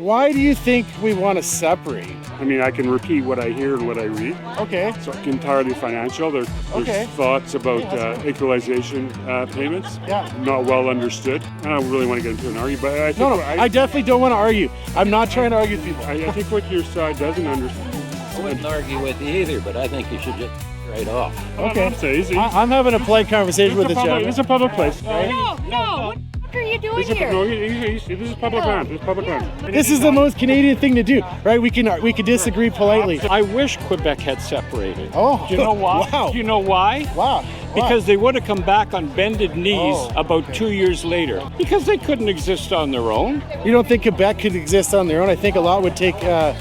Why do you think we want to separate? I mean, I can repeat what I hear and what I read. Okay. So it's entirely financial. There's thoughts about equalization payments. Yeah. Not well understood. I don't really want to get into an argument, but I think I definitely don't want to argue. I'm not trying to argue with people. I think what your side doesn't understand. I wouldn't argue with you either, but I think you should just right off. Okay. So easy. I'm having a polite conversation with the gentleman. It's a public place. No. What the are you doing here? This is public land. This is public land. This is the most Canadian thing to do, right? We can disagree politely. I wish Quebec had separated. Oh, do you know why? Wow. Do you know why? Wow. Because they would have come back on bended knees about 2 years later. Because they couldn't exist on their own. You don't think Quebec could exist on their own? I think a lot would take a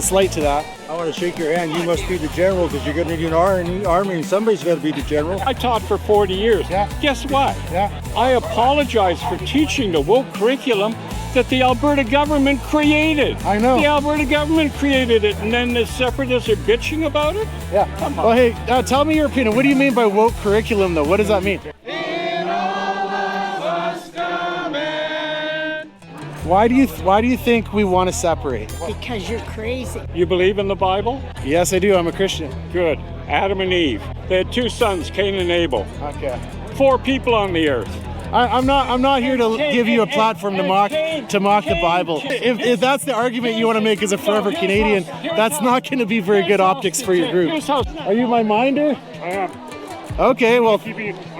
slight to that. I want to shake your hand. You must be the general because you're going to need an army and somebody's got to be the general. I taught for 40 years. Yeah. Guess what? Yeah. I apologize for teaching the woke curriculum that the Alberta government created. I know. The Alberta government created it, and then the Separatists are bitching about it? Yeah. Come on. Well, hey, tell me your opinion. What do you mean by woke curriculum, though? What does that mean? Why do you think we want to separate? Because you're crazy. You believe in the Bible? Yes, I do. I'm a Christian. Good. Adam and Eve. They had 2 sons, Cain and Abel. Okay. 4 people on the earth. I'm not here to give you a platform to mock the Bible. If that's the argument you want to make as a forever Canadian, that's not going to be very good optics for your group. Are you my minder? I am. Okay, well.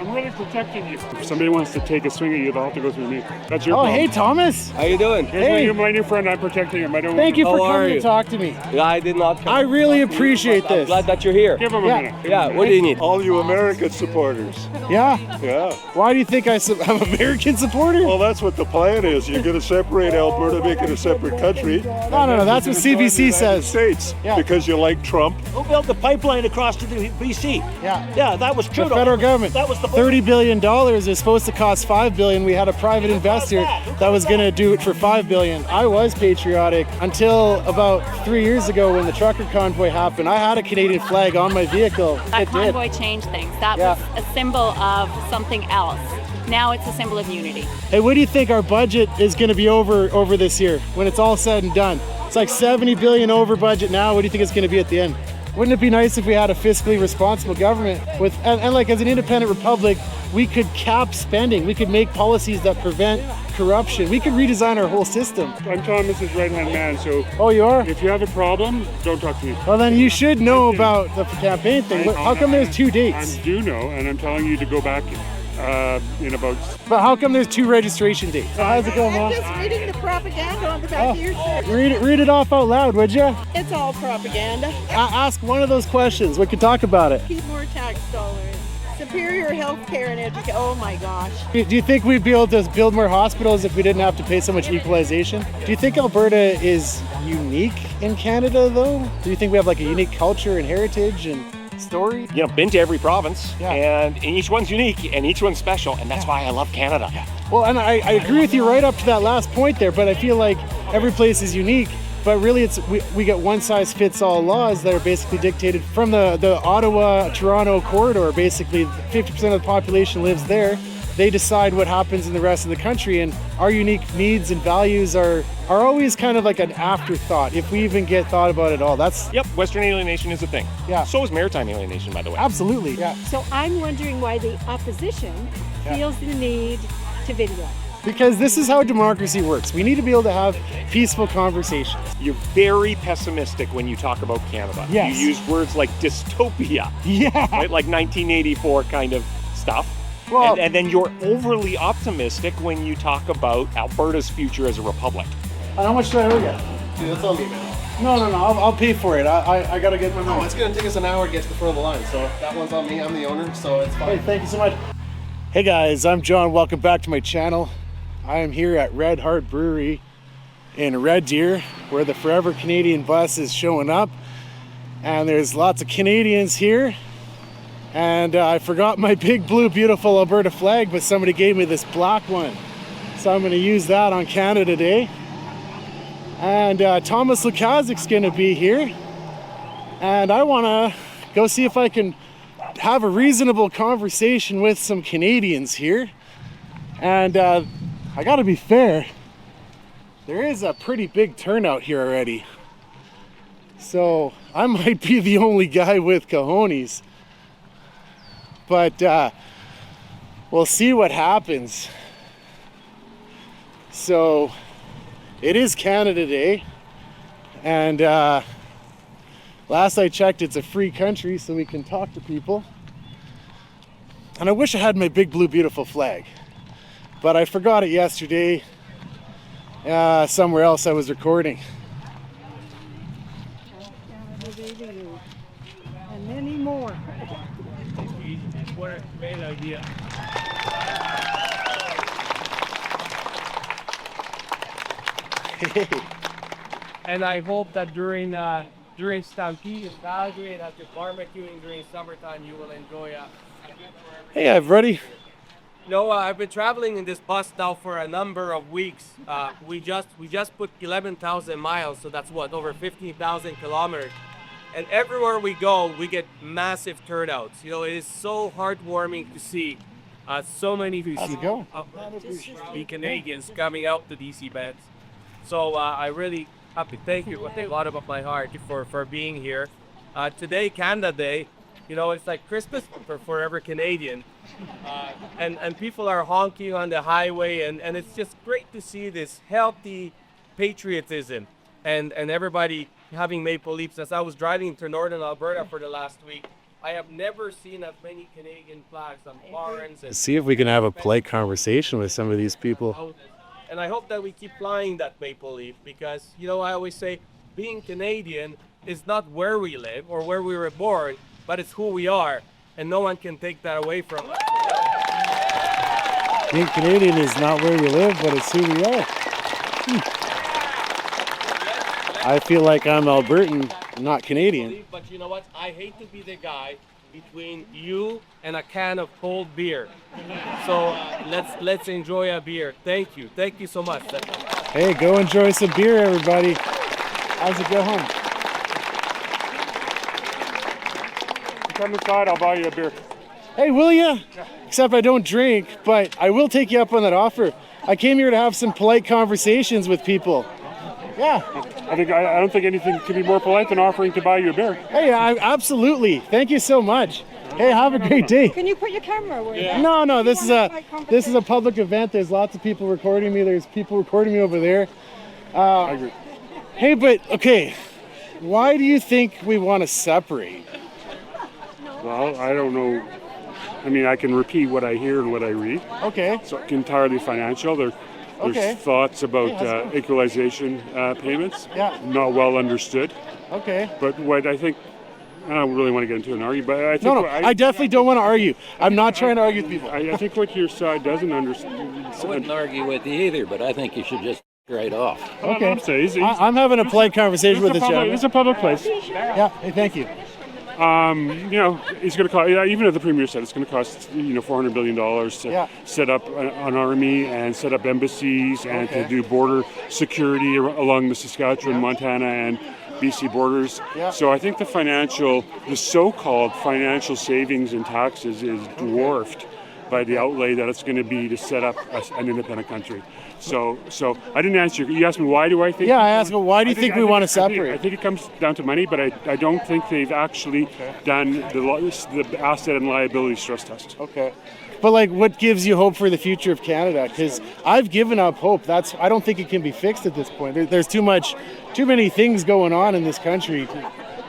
I'm really protecting you. If somebody wants to take a swing at you, they'll have to go through me. That's your Oh, problem. hey, Thomas. How you doing? Hey. You're my new friend. I'm protecting him. Thank you for coming to talk to me. Yeah, I did not come. I really appreciate this. Glad that you're here. Give him a minute. Give him a minute. What do you need? All you American supporters. Yeah? Yeah. Why do you think I'm an American supporter? Well, that's what the plan is. You're going to separate Alberta, make it a separate country. No. That's what CBC says. States. Yeah. Because you like Trump. Who built the pipeline across to the BC? Yeah. Yeah, that was The Trudeau. federal government. That was the $30 billion is supposed to cost $5 billion. We had a private investor that was going to do it for $5 billion. I was patriotic until about 3 years ago when the trucker convoy happened. I had a Canadian flag on my vehicle. That convoy changed things. That was a symbol of something else. Now it's a symbol of unity. Hey, what do you think our budget is going to be over this year when it's all said and done? It's like $70 billion over budget now. What do you think it's going to be at the end? Wouldn't it be nice if we had a fiscally responsible government with, and like as an independent republic, we could cap spending. We could make policies that prevent corruption. We could redesign our whole system. I'm Thomas's right-hand man, so Oh, you are? if you have a problem, don't talk to me. Well, then you should know about the campaign thing. How come there's 2 dates? I do know, and I'm telling you to go back in about... But how come there's 2 registration dates? How's it going, Mom? I'm just reading the propaganda on the back of your shirt. Read it off out loud, would you? It's all propaganda. Ask one of those questions. We could talk about it. Keep more tax dollars. Superior health care and education. Oh my gosh. Do you think we'd be able to build more hospitals if we didn't have to pay so much equalization? Do you think Alberta is unique in Canada, though? Do you think we have like a unique culture and heritage and story? You know, been to every province, Yeah. and each one's unique and each one's special, and that's why I love Canada. Well, and I agree with you right up to that last point there, but I feel like every place is unique. But really, we get one-size-fits-all laws that are basically dictated from the Ottawa-Toronto corridor. Basically, 50% of the population lives there. They decide what happens in the rest of the country, and our unique needs and values are always kind of like an afterthought, if we even get thought about it all. That's Yep, Western alienation is a thing. Yeah. So is maritime alienation, by the way. absolutely, yeah. So I'm wondering why the opposition feels the need to video. Because this is how democracy works. We need to be able to have peaceful conversations. You're very pessimistic when you talk about Canada. Yes. You use words like dystopia, Yeah. right? Like 1984 kind of stuff. Well- and then you're overly optimistic when you talk about Alberta's future as a republic. How much do I owe you? Dude, that's on me, man. No, I'll pay for it. I gotta get my No, money. it's going to take us an hour to get to the front of the line, so that one's on me. I'm the owner, so it's Hey, fine. thank you so much. Hey guys, I'm John. Welcome back to my channel. I am here at Red Hart Brewery in Red Deer, where the Forever Canadian bus is showing up. And there's lots of Canadians here. And I forgot my big blue beautiful Alberta flag, but somebody gave me this black one. So I'm gonna use that on Canada Day. And Thomas Lukaszuk's gonna be here. And I wanna go see if I can have a reasonable conversation with some Canadians here. And I gotta be fair. there is a pretty big turnout here already. So I might be the only guy with cojones. But we'll see what happens. So it is Canada Day. And last I checked, it's a free country, so we can talk to people. And I wish I had my big blue beautiful flag, but I forgot it yesterday somewhere else I was recording. And many more. What a great idea. And I hope that during Stampede in Calgary and after barbecuing during summertime, you will enjoy Hey everybody. I've been traveling in this bus now for a number of weeks. We just put 11,000 miles, so that's what, over 15,000 kilometers. And everywhere we go, we get massive turnouts. It is so heartwarming to see so many be Canadians coming out to DC events. So I really happy. Thank you. I think a lot of my heart for being here. Today, Canada Day. It's like Christmas for forever Canadian. And people are honking on the highway, and it's just great to see this healthy patriotism and everybody having maple leaves. As I was driving to Northern Alberta for the last week, I have never seen as many Canadian flags on barns. See if we can have a polite conversation with some of these people. And I hope that we keep flying that maple leaf because, I always say being Canadian is not where we live or where we were born, but it's who we are, and no one can take that away from us. Being Canadian is not where we live, but it's who we are. I feel like I'm Albertan, not Canadian. But you know what? I hate to be the guy between you and a can of cold beer. So let's enjoy a beer. Thank you so much. Hey, go enjoy some beer, everybody. How's it go home? Come inside, I'll buy you a beer. Hey, will ya? Except I don't drink, but I will take you up on that offer. I came here to have some polite conversations with people. Yeah. I don't think anything can be more polite than offering to buy you a beer. Hey, absolutely. Thank you so much. Hey, have a great day. Can you put your camera away? Yeah. No. This is a public event. There's lots of people recording me. There's people recording me over there. I agree. Hey, but okay. Why do you think we want to separate? Well, I don't know. I mean, I can repeat what I hear and what I read. Okay. So entirely financial. There's thoughts about equalization payments. Yeah. Not well understood. Okay. But what I think, I don't really want to get into an argument, but I think... I definitely don't want to argue. I'm not trying to argue with people. I think what your side doesn't understand... I wouldn't argue with you either, but I think you should just right off. Okay. I'm I'm having a polite conversation with this gentleman. It's a public place. Yeah. Hey, thank you. It's going to cost, even at the Premier said, it's going to cost, $400 billion to set up an army and set up embassies and to do border security along the Saskatchewan, Montana, and BC borders. Yeah. So I think the so-called financial savings in taxes is dwarfed by the outlay that it's going to be to set up an independent country. So I didn't answer. You asked me why do I think? Yeah, I asked, well, why do you think we want to separate? I think it comes down to money, but I don't think they've actually done the asset and liability stress test. Okay. But what gives you hope for the future of Canada? Because I've given up hope. I don't think it can be fixed at this point. There's too many things going on in this country.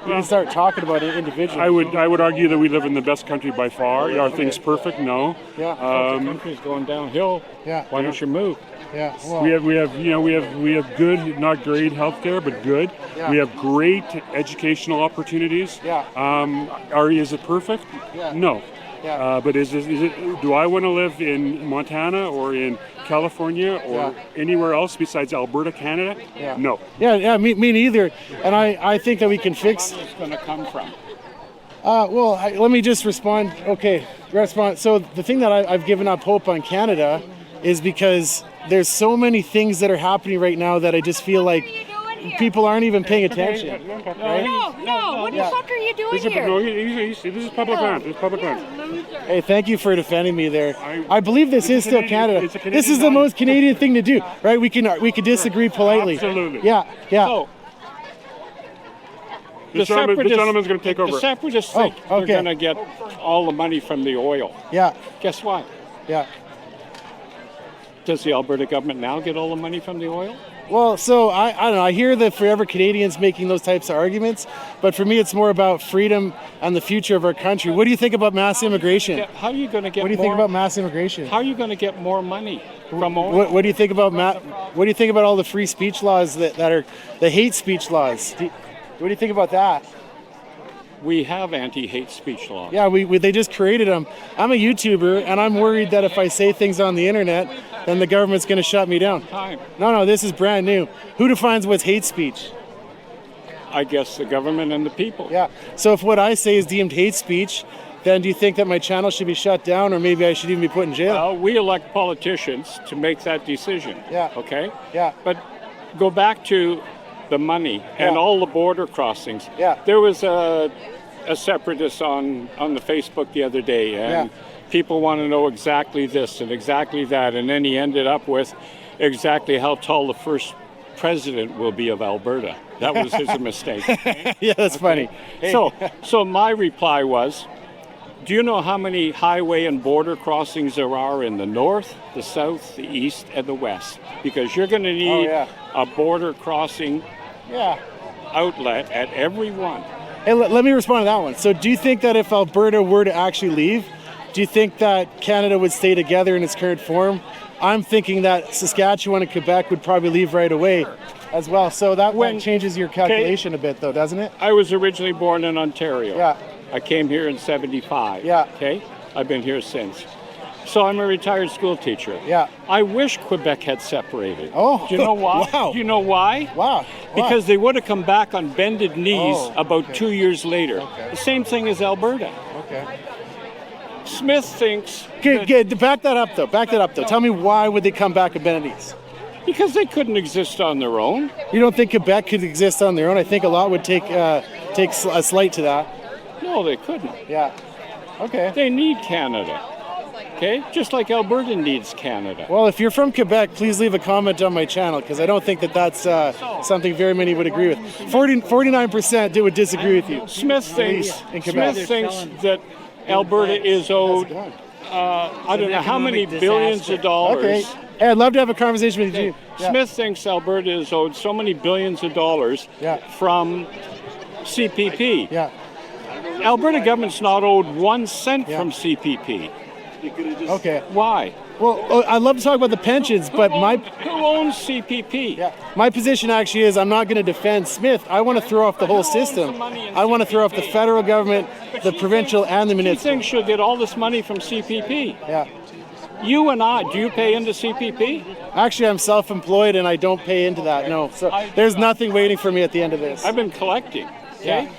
We can start talking about it individually. I would argue that we live in the best country by far. Are things perfect? No. Yeah. The country's going downhill. Yeah. Why don't you move? Yeah. Well, we have good, not great healthcare, but good. Yeah. We have great educational opportunities. Yeah. Is it perfect? Yeah. No. Yeah. But is it? Do I want to live in Montana or in California or anywhere else besides Alberta, Canada? Yeah. No. Yeah. Me neither. And I think that we can fix. Where's it going to come from? Let me just respond. Okay. So the thing that I've given up hope on Canada is because there's so many things that are happening right now that I just feel like people aren't even paying attention. No, what the fuck are you doing This is, here? no, this is public land. This is public land. Hey, thank you for defending me there. I believe this is still Canada. It's a Canadian This is the most Canadian thing to do, right? We can disagree politely. Absolutely. Yeah. So, This gentleman's going to take over. The Separatists think they're going to get all the money from the oil. Yeah. Guess what? Yeah. Does the Alberta government now get all the money from the oil? Well, so I don't know. I hear the Forever Canadians making those types of arguments, but for me, it's more about freedom and the future of our country. What do you think about mass immigration? How are you going to get? What do you think about mass immigration? How are you going to get more money from oil? What do you think about What do you think about all the free speech laws that are the hate speech laws? What do you think about that? We have anti-hate speech laws. Yeah, they just created them. I'm a YouTuber, and I'm worried that if I say things on the internet, then the government's going to shut me down. No, this is brand new. Who defines what's hate speech? I guess the government and the people. Yeah. So if what I say is deemed hate speech, then do you think that my channel should be shut down, or maybe I should even be put in jail? Well, we elect politicians to make that decision. Yeah. Okay? Yeah. But go back to the money and all the border crossings. Yeah. There was a separatist on the Facebook the other day, and people want to know exactly this and exactly that, and then he ended up with exactly how tall the first president will be of Alberta. That was his mistake. Yeah, that's funny. Hey. So my reply was, do you know how many highway and border crossings there are in the north, the south, the east, and the west? Because you're going to need a border crossing outlet at every one. Hey, let me respond to that one. So do you think that if Alberta were to actually leave, do you think that Canada would stay together in its current form? I'm thinking that Saskatchewan and Quebec would probably leave right away as well. So that changes your calculation a bit, though, doesn't it? I was originally born in Ontario. Yeah. I came here in 75. Yeah. Okay? I've been here since. So I'm a retired school teacher. Yeah. I wish Quebec had separated. Oh. Do you know why? Wow. Do you know why? Wow. Because they would have come back on bended knees about 2 years later. Okay. The same thing as Alberta. Okay. Smith thinks... Back that up, though. Tell me, why would they come back on bended knees? Because they couldn't exist on their own. You don't think Quebec could exist on their own? I think a lot would take a slight to that. No, they couldn't. Yeah. Okay. They need Canada. Okay? Just like Alberta needs Canada. Well, if you're from Quebec, please leave a comment on my channel, because I don't think that that's something very many would agree with. 49% would disagree with you. Smith thinks that Alberta is owed, I don't know how many billions of dollars. Okay. Hey, I'd love to have a conversation with you. Yeah. Smith thinks Alberta is owed so many billions of dollars from CPP. Yeah. Alberta government's not owed 1 cent from CPP. Okay. Why? Well, I'd love to talk about the pensions, but who owns CPP? Yeah. My position actually is I'm not going to defend Smith. I want to throw off the whole system. I want to throw off the federal government, the provincial, and the municipal. You think she'll get all this money from CPP? Yeah. You and I, do you pay into CPP? Actually, I'm self-employed and I don't pay into that, no. So there's nothing waiting for me at the end of this. I've been collecting, okay? Yeah.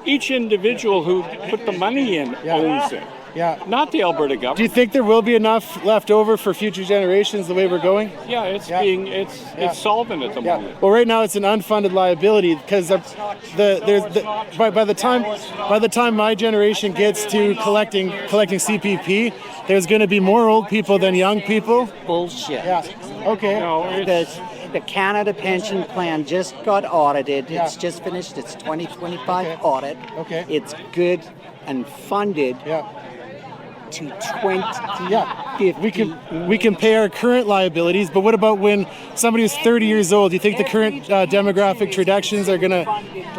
Each individual who put the money in owns it. Yeah. Not the Alberta government. Do you think there will be enough left over for future generations the way we're going? Yeah, it's solvent at the moment. Well, right now it's an unfunded liability because by the time my generation gets to collecting CPP, there's going to be more old people than young people. Bullshit. Yeah. Okay. No, the Canada pension plan just got audited. It's just finished its 2025 audit. Okay. It's good and funded. To 2050. We can pay our current liabilities, but what about when somebody who's 30 years old? Do you think the current demographic reductions are going to...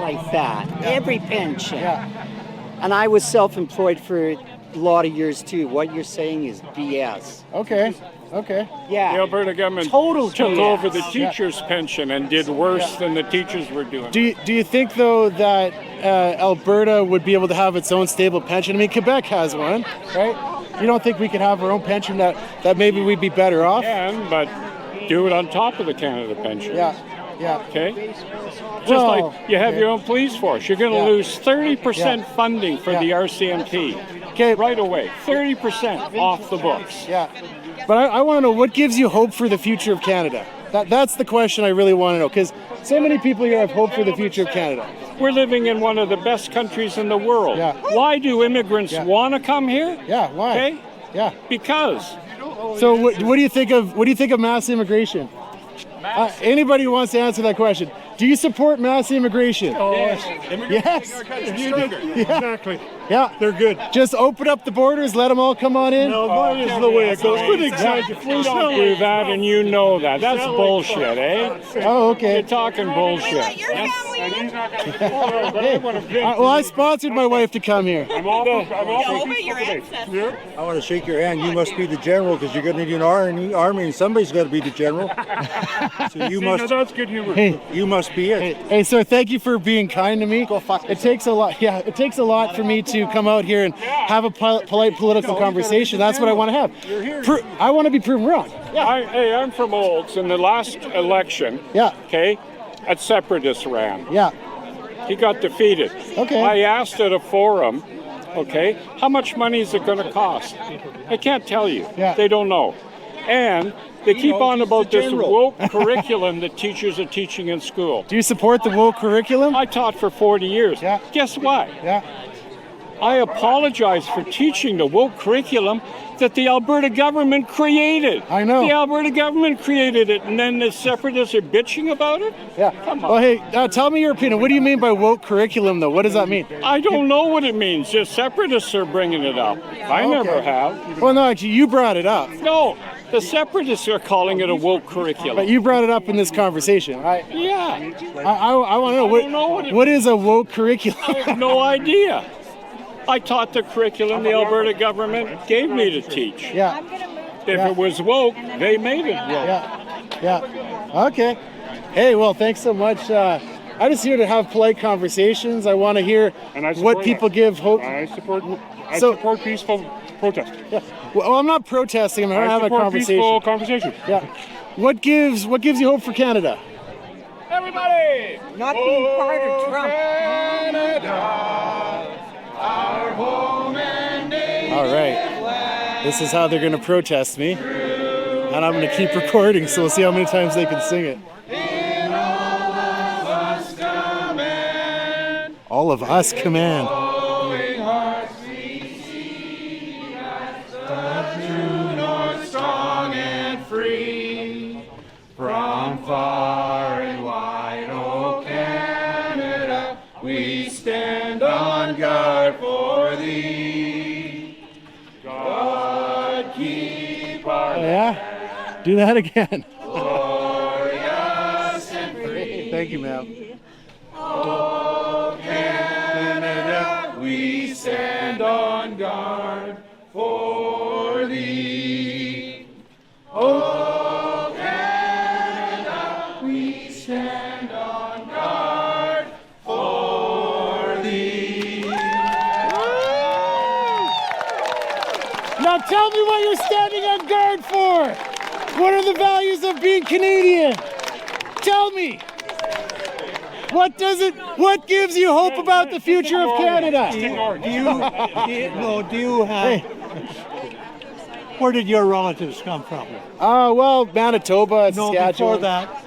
Like that. Every pension. And I was self-employed for a lot of years too. What you're saying is BS. Okay. Yeah. The Alberta government took over the teachers' pension and did worse than the teachers were doing. Do you think, though, that Alberta would be able to have its own stable pension? I mean, Quebec has one, right? You don't think we could have our own pension that maybe we'd be better off? Yeah, but do it on top of the Canada pension. Yeah. Okay? Just like you have your own police force. You're going to lose 30% funding for the RCMP. Okay. Right away. 30% off the books. Yeah. But I want to know, what gives you hope for the future of Canada? That's the question I really want to know, because So many people here have hope for the future of Canada. We're living in one of the best countries in the world. Yeah. Why do immigrants want to come here? Yeah, why? Okay? Yeah. Because. So what do you think of mass immigration? Anybody who wants to answer that question. Do you support mass immigration? Yes. Yes. Exactly. Yeah. They're good. Just open up the borders, let them all come on in. No, that is the way it goes. Good example. We don't do that, and you know that. That's bullshit, eh? Oh, okay. You're talking bullshit. Hey, well, I sponsored my wife to come here. I'm all for your ancestors. I want to shake your hand. You must be the general because you're going to need an army, and somebody's got to be the general. So you must. That's good humor. Hey, you must be it. Hey, sir, thank you for being kind to me. Go fuck yourself. It takes a lot. Yeah, it takes a lot for me to come out here and have a polite political conversation. That's what I want to have. I want to be proven wrong. Yeah. I'm from Olds. In the last election, okay, a Separatist ran. Yeah. He got defeated. Okay. I asked at a forum, okay, how much money is it going to cost? I can't tell you. Yeah. They don't know. And they keep on about this woke curriculum that teachers are teaching in school. Do you support the woke curriculum? I taught for 40 years. Yeah. Guess what? Yeah. I apologize for teaching the woke curriculum that the Alberta government created. I know. The Alberta government created it, and then the Separatists are bitching about it? Yeah. Come on. Well, hey, tell me your opinion. What do you mean by woke curriculum, though? What does that mean? I don't know what it means. The Separatists are bringing it up. I never have. Well, no, actually, you brought it up. No, the Separatists are calling it a woke curriculum. But you brought it up in this conversation. Yeah. I want to know, what is a woke curriculum? I have no idea. I taught the curriculum the Alberta government gave me to teach. Yeah. If it was woke, they made it woke. Yeah. Okay. Hey, well, thanks so much. I'm just here to have polite conversations. I want to hear what people give hope. I support peaceful protest. Yeah. Well, I'm not protesting. I'm going to have a conversation. Peaceful conversation. Yeah. What gives you hope for Canada? Everybody! Not being part of Trump. Our home and nation. All right. This is how they're going to protest me. And I'm going to keep recording, so we'll see how many times they can sing it. All of us command. Strong and free from far and wide, oh Canada, we stand on guard for thee. God keep our Yeah? Do that again. glorious and free. Thank you, ma'am. Oh Canada, we stand on guard for thee. Oh Canada, we stand on guard for thee. Now tell me what you're standing on guard for. What are the values of being Canadian? Tell me. What gives you hope about the future of Canada? Do you have... Where did your relatives come from? Well, Manitoba and Saskatchewan. Before that?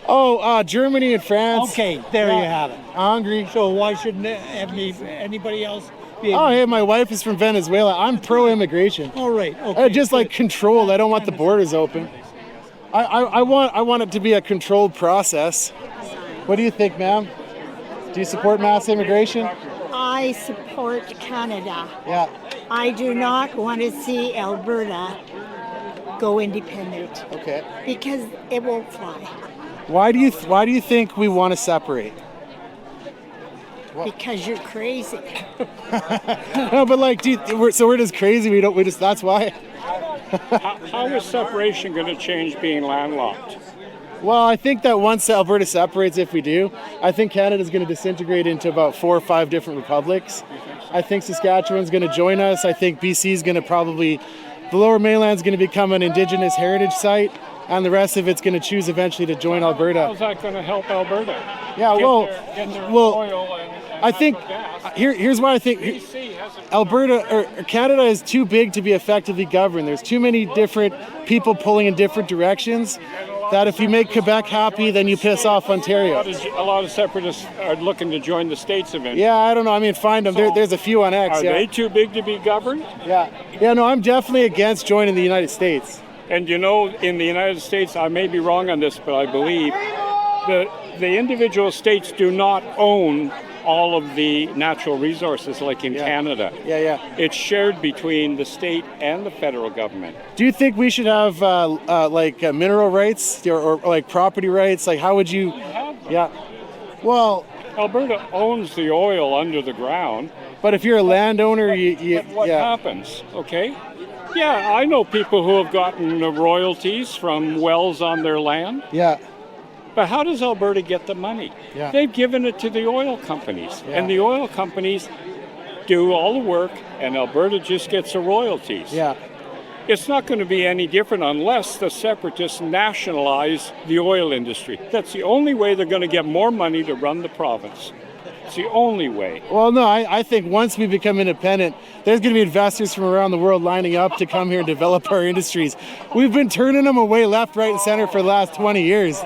Oh, Germany and France. Okay, there you have it. Hungary. So why shouldn't anybody else be... Oh, hey, my wife is from Venezuela. I'm pro-immigration. All right, okay. Just like controlled. I don't want the borders open. I want it to be a controlled process. What do you think, ma'am? Do you support mass immigration? I support Canada. Yeah. I do not want to see Alberta go independent. Okay. Because it won't fly. Why do you think we want to separate? Because you're crazy. No, but like, we're just crazy. That's why. How is separation going to change being landlocked? Well, I think that once Alberta separates, if we do, I think Canada's going to disintegrate into about 4 or 5 different republics. I think Saskatchewan's going to join us. I think BC's going to the Lower Mainland's going to become an Indigenous heritage site, and the rest of it's going to choose eventually to join Alberta. How's that going to help Alberta? Yeah, I think here's why I think Alberta or Canada is too big to be effectively governed. There's too many different people pulling in different directions that if you make Quebec happy, then you piss off Ontario. A lot of separatists are looking to join the states eventually. Yeah, I don't know. I mean, find them. There's a few on X. Are they too big to be governed? Yeah. Yeah, no, I'm definitely against joining the United States. And you know, in the United States, I may be wrong on this, but I believe the individual states do not own all of the natural resources like in Canada. Yeah. It's shared between the state and the federal government. Do you think we should have mineral rights or like property rights? Like, how would you? Yeah. Well, Alberta owns the oil under the ground. But if you're a landowner, what happens? Okay. Yeah, I know people who have gotten royalties from wells on their land. Yeah. But how does Alberta get the money? Yeah. They've given it to the oil companies. Yeah. And the oil companies do all the work, and Alberta just gets the royalties. Yeah. It's not going to be any different unless the Separatists nationalize the oil industry. That's the only way they're going to get more money to run the province. It's the only way. Well, no, I think once we become independent, there's going to be investors from around the world lining up to come here and develop our industries. We've been turning them away left, right, and center for the last 20 years.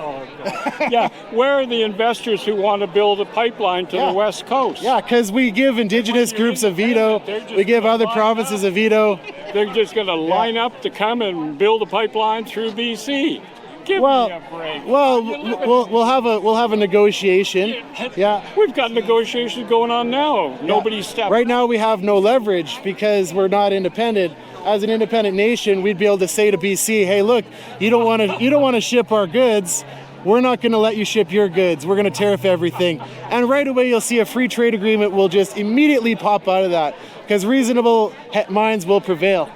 Yeah, where are the investors who want to build a pipeline to the West Coast? Yeah, because we give Indigenous groups a veto. We give other provinces a veto. They're just going to line up to come and build a pipeline through BC. Give me a break. Well, we'll have a negotiation. Yeah, we've got negotiations going on now. Nobody's stepping. Right now we have no leverage because we're not independent. As an independent nation, we'd be able to say to BC, "Hey, look, you don't want to ship our goods. We're not going to let you ship your goods. We're going to tariff everything." And right away, you'll see a free trade agreement will just immediately pop out of that because reasonable minds will prevail.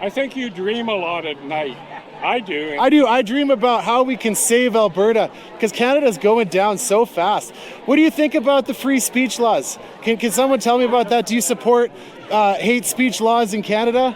I think you dream a lot at night. I do. I dream about how we can save Alberta because Canada's going down so fast. What do you think about the free speech laws? Can someone tell me about that? Do you support hate speech laws in Canada?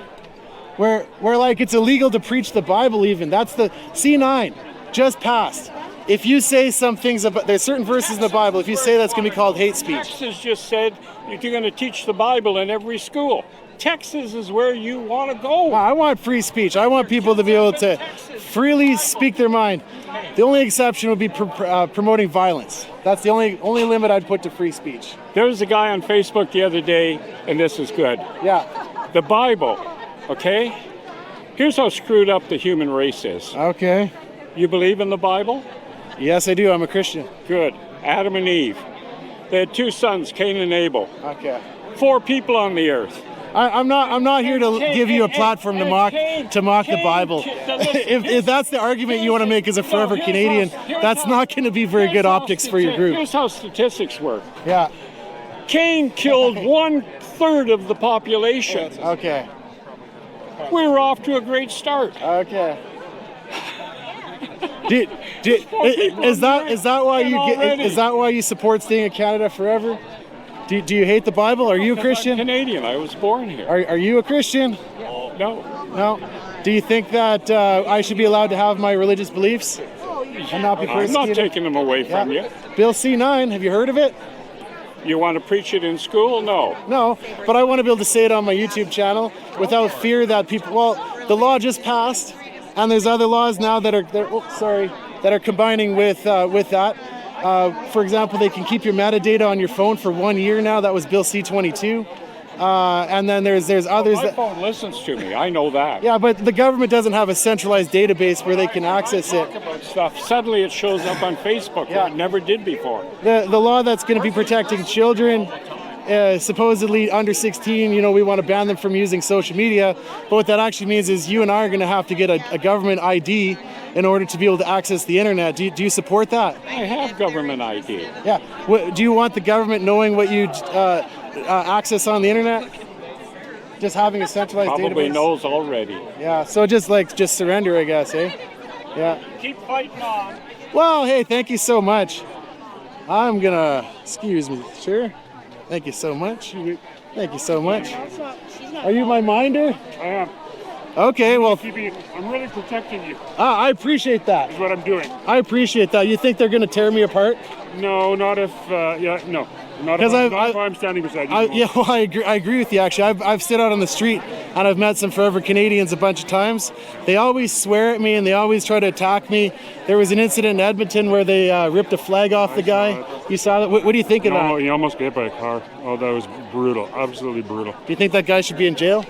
Where like it's illegal to preach the Bible even. That's the C9 just passed. If you say some things about, there's certain verses in the Bible, if you say that's going to be called hate speech. Texas just said you're going to teach the Bible in every school. Texas is where you want to go. I want free speech. I want people to be able to freely speak their mind. The only exception would be promoting violence. That's the only limit I'd put to free speech. There was a guy on Facebook the other day, and this is good. Yeah. The Bible, okay? Here's how screwed up the human race is. Okay. You believe in the Bible? Yes, I do. I'm a Christian. Good. Adam and Eve. They had 2 sons, Cain and Abel. Okay. 4 people on the earth. I'm not here to give you a platform to mock the Bible. If that's the argument you want to make as a forever Canadian, that's not going to be very good optics for your group. Here's how statistics work. Yeah. Cain killed 1/3 of the population. Okay. We were off to a great start. Okay. Is that why you support staying in Canada forever? Do you hate the Bible? Are you a Christian? I'm Canadian. I was born here. Are you a Christian? No. No. Do you think that I should be allowed to have my religious beliefs and not be persecuted? I'm not taking them away from you. Bill C9, have you heard of it? You want to preach it in school? No. No, but I want to be able to say it on my YouTube channel without fear that people. Well, the law just passed, and there's other laws now that are combining with that. For example, they can keep your metadata on your phone for 1 year now. That was Bill C-22. And then there's others. My phone listens to me. I know that. Yeah, but the government doesn't have a centralized database where they can access it. Talk about stuff. Suddenly it shows up on Facebook. Yeah. It never did before. The law that's going to be protecting children, supposedly under 16, we want to ban them from using social media. But what that actually means is you and I are going to have to get a government ID in order to be able to access the internet. Do you support that? I have government ID. Yeah. Do you want the government knowing what you access on the internet? Just having a centralized database? Probably knows already. Yeah, so just surrender, I guess, eh? Yeah. Keep fighting on. Well, hey, thank you so much. I'm gonna, excuse me, sure. Thank you so much. Thank you so much. Are you my minder? I am. Okay, well, I'm really protecting you. I appreciate that. Is what I'm doing. I appreciate that. You think they're going to tear me apart? No, not if. No. Not if I'm standing beside you. Yeah, well, I agree with you, actually. I've stood out on the street, and I've met some Forever Canadians a bunch of times. They always swear at me, and they always try to attack me. There was an incident in Edmonton where they ripped a flag off the guy. You saw that? What do you think of that? He almost got hit by a car. Oh, that was brutal. Absolutely brutal. Do you think that guy should be in jail?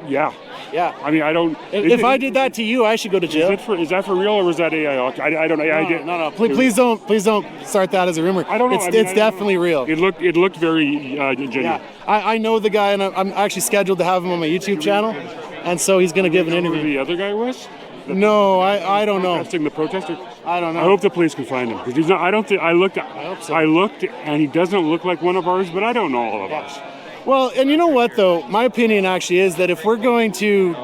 Yeah. Yeah. I mean, I don't... If I did that to you, I should go to jail. Is that for real, or was that AI? I don't know. No. Please don't start that as a rumor. I don't know. It's definitely real. It looked very genuine. Yeah. I know the guy, and I'm actually scheduled to have him on my YouTube channel, and so he's going to give an interview. Who the other guy was? No, I don't know. The protester? I don't know. I hope the police can find him, because he's not. I don't think. I looked, and he doesn't look like one of ours, but I don't know all of us. Well, and you know what, though? My opinion actually is that if we're going to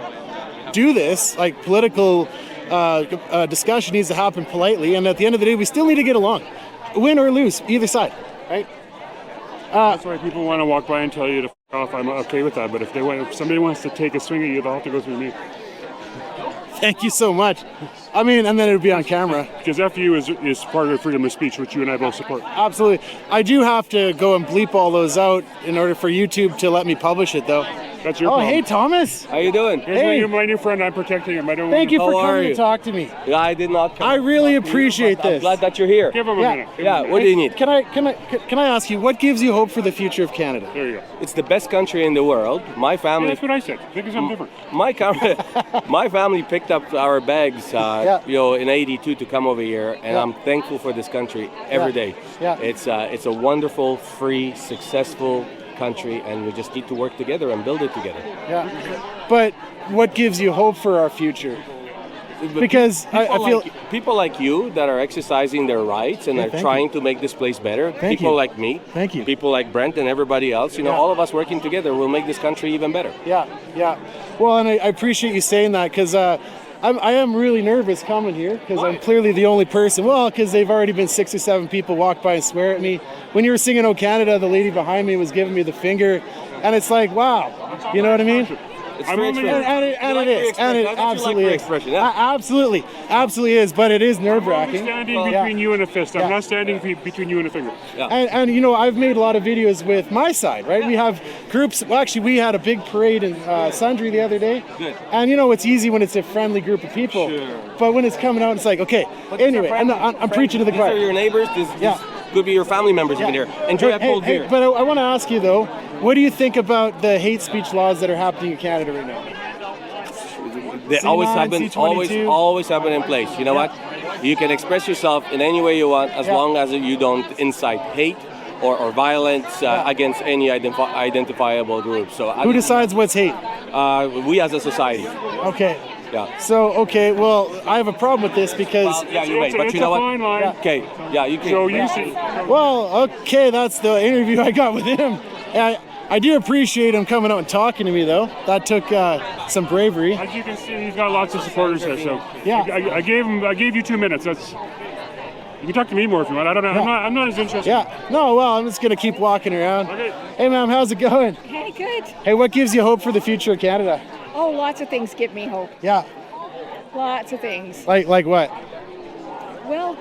do this, like political discussion needs to happen politely, and at the end of the day, we still need to get along, win or lose, either side, right? That's why people want to walk by and tell you to f*** off. I'm okay with that, but if somebody wants to take a swing at you, they'll have to go through me. Thank you so much. I mean, and then it would be on camera. Because FU is part of freedom of speech, which you and I both support. Absolutely. I do have to go and bleep all those out in order for YouTube to let me publish it, though. That's your problem. Hey, Thomas. How you doing? Hey. My new friend. I'm protecting him. Thank you for coming to talk to me. Yeah, I did not come. I really appreciate this. I'm glad that you're here. Give him a minute. What do you need? Can I ask you, what gives you hope for the future of Canada? There you go. It's the best country in the world. My family... Yeah, that's what I said. Think of something different. My family picked up our bags, in '82 to come over here, and I'm thankful for this country every day. Yeah. It's a wonderful, free, successful country, and we just need to work together and build it together. Yeah. But what gives you hope for our future? Because I feel people like you that are exercising their rights and are trying to make this place better. People like me. Thank you. People like Brent and everybody else. All of us working together will make this country even better. Yeah. Well, and I appreciate you saying that, because I am really nervous coming here, because I'm clearly the only person. Well, because they've already been 6 or 7 people walk by and swear at me. When you were singing "Oh Canada," the lady behind me was giving me the finger, and it's like, wow, you know what I mean? It's absolutely is, but it is nerve-wracking. I'm standing between you and a fist. I'm not standing between you and a finger. Yeah. And I've made a lot of videos with my side, right? We have groups. Well, actually, we had a big parade in Sundre the other day. Good. And it's easy when it's a friendly group of people. Sure. But when it's coming out, it's like, okay. Anyway, I'm preaching to the choir. These are your neighbors. This could be your family members even here. Enjoy that cold beer. But I want to ask you though, what do you think about the hate speech laws that are happening in Canada right now? They always have been in place. You know what? You can express yourself in any way you want, as long as you don't incite hate or violence against any identifiable group. So who decides what's hate? We as a society. Okay. Yeah. So well, I have a problem with this because you may, but you know what? Fine line. Okay. Yeah, you can. So you see. Well, okay, that's the interview I got with him. I do appreciate him coming out and talking to me, though. That took some bravery. As you can see, he's got lots of supporters here. So yeah, I gave you 2 minutes. You can talk to me more if you want. I don't know. Yeah. I'm not as interested. Yeah. No. Well, I'm just gonna keep walking around. Okay. Hey, ma'am, how's it going? Hey, good. Hey, what gives you hope for the future of Canada? Oh, lots of things give me hope. Yeah. Lots of things. Like what? Well,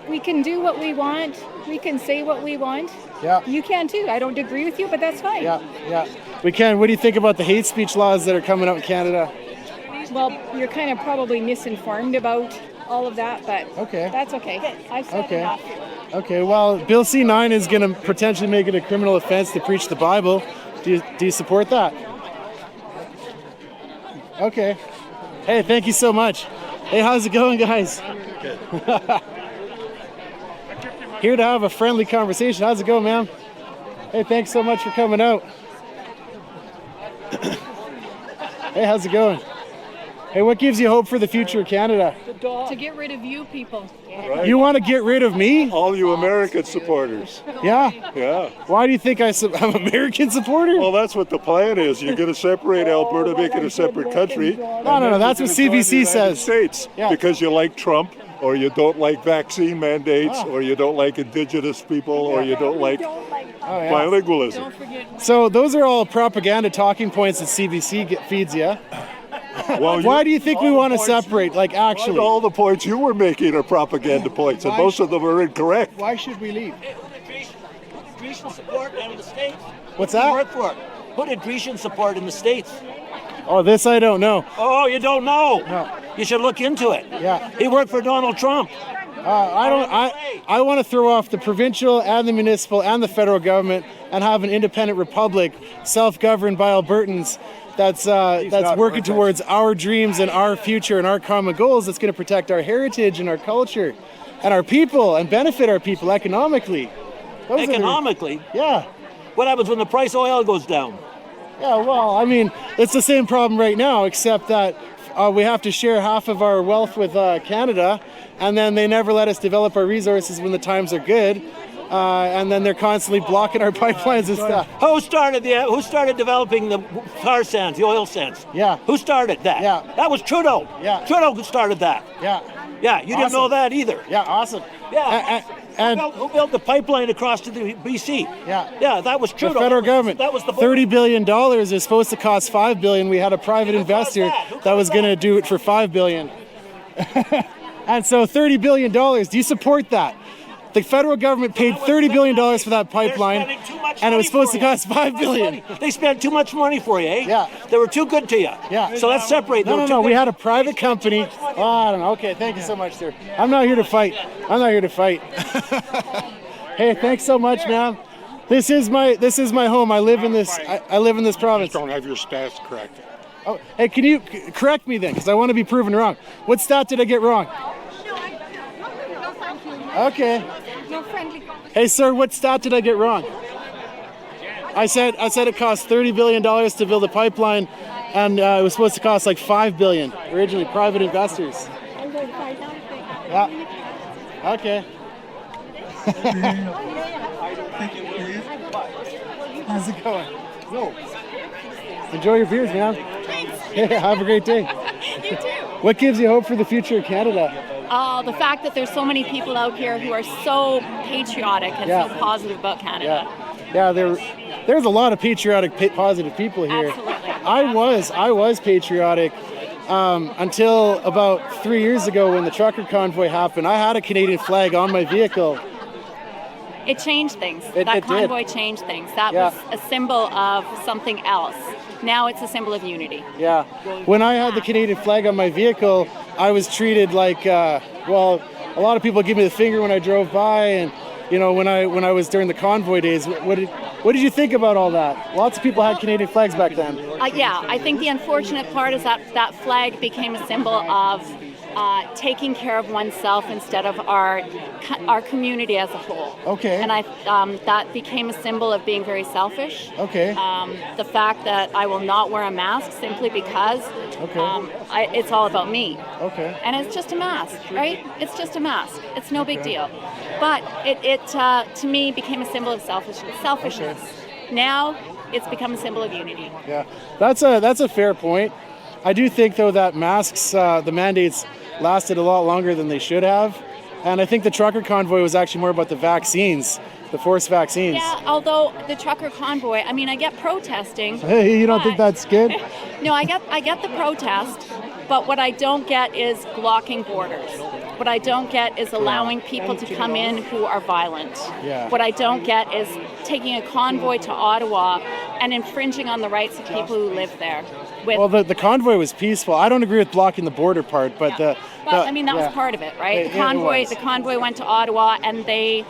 we can do what we want. We can say what we want. Yeah. You can too. I don't agree with you, but that's fine. Yeah. We can. What do you think about the hate speech laws that are coming out in Canada? Well, you're kind of probably misinformed about all of that, but that's okay. I've said enough. Okay. Well, Bill C-9 is going to potentially make it a criminal offense to preach the Bible. Do you support that? Okay. Hey, thank you so much. Hey, how's it going, guys? Good. Here to have a friendly conversation. How's it going, ma'am? Hey, thanks so much for coming out. Hey, how's it going? Hey, what gives you hope for the future of Canada? To get rid of you people. Right. You want to get rid of me? All you American supporters. Yeah? Yeah. Why do you think I'm American supporter? Well, that's what the plan is. You're going to separate Alberta, make it a separate country. No, that's what CBC says. States, yeah. Because you like Trump. or you don't like vaccine mandates, or you don't like Indigenous people, or you don't like bilingualism. So those are all propaganda talking points that CBC feeds you. Well, why do you think we want to separate? Like, actually, all the points you were making are propaganda points, and most of them are incorrect. Why should we leave? Grecian support in the States. What's that? Work for it. Who did Grecian support in the States? Oh, this I don't know. Oh, you don't know? No. You should look into it. Yeah. He worked for Donald Trump. I want to throw off the provincial and the municipal and the federal government and have an independent republic, self-governed by Albertans, that's working towards our dreams and our future and our common goals. That's going to protect our heritage and our culture and our people and benefit our people economically. Economically? Yeah. What happens when the price of oil goes down? Yeah, well, I mean, it's the same problem right now, except that we have to share half of our wealth with Canada, and then they never let us develop our resources when the times are good, and then they're constantly blocking our pipelines and stuff. Who started developing the tar sands, the oil sands? Yeah. Who started that? Yeah. That was Trudeau. Yeah. Trudeau started that. Yeah. Yeah, you didn't know that either. Yeah, awesome. Yeah. Who built the pipeline across to the BC? Yeah. Yeah, that was Trudeau. The federal government. That was the $30 billion is supposed to cost $5 billion. We had a private investor that was going to do it for $5 billion. And so $30 billion, do you support that? The federal government paid $30 billion for that pipeline, and it was supposed to cost $5 billion. They spent too much money for you, eh? Yeah. They were too good to you. Yeah. So let's separate them. No. We had a private company. Oh, I don't know. Okay, thank you so much, sir. I'm not here to fight. Hey, thanks so much, man. This is my home. I live in this. I live in this province. Don't have your stats correct. Oh, hey, can you correct me then? Because I want to be proven wrong. What stat did I get wrong? Okay. Hey, sir, what stat did I get wrong? I said it cost $30 billion to build a pipeline, and it was supposed to cost like $5 billion. Originally, private investors. Yeah. Okay. How's it going? No. Enjoy your beers, man. Yeah, have a great day. You too. What gives you hope for the future of Canada? The fact that there's so many people out here who are so patriotic and so positive about Canada. Yeah, there's a lot of patriotic, positive people here. Absolutely. I was patriotic until about 3 years ago when the trucker convoy happened. I had a Canadian flag on my vehicle. It changed things. It convoy did. changed things. That was a symbol of something else. Now it's a symbol of unity. Yeah. When I had the Canadian flag on my vehicle, I was treated like, a lot of people give me the finger when I drove by, and when I was during the convoy days. What did you think about all that? Lots of people had Canadian flags back then. I think the unfortunate part is that flag became a symbol of taking care of oneself instead of our community as a whole. Okay. And that became a symbol of being very selfish. Okay. The fact that I will not wear a mask simply because it's all about me. Okay. And it's just a mask, right? It's just a mask. It's no big deal. But it to me became a symbol of selfishness. Now it's become a symbol of unity. Yeah, that's a fair point. I do think though that masks, the mandates lasted a lot longer than they should have, and I think the trucker convoy was actually more about the vaccines, the forced vaccines. Yeah, although the trucker convoy, I mean, I get protesting. Hey, you don't think that's good? No, I get the protest, but what I don't get is blocking borders. What I don't get is allowing people to come in who are violent. Yeah. What I don't get is taking a convoy to Ottawa and infringing on the rights of people who live there. Well, the convoy was peaceful. I don't agree with blocking the border part, but that was part of it, right? The convoy went to Ottawa and they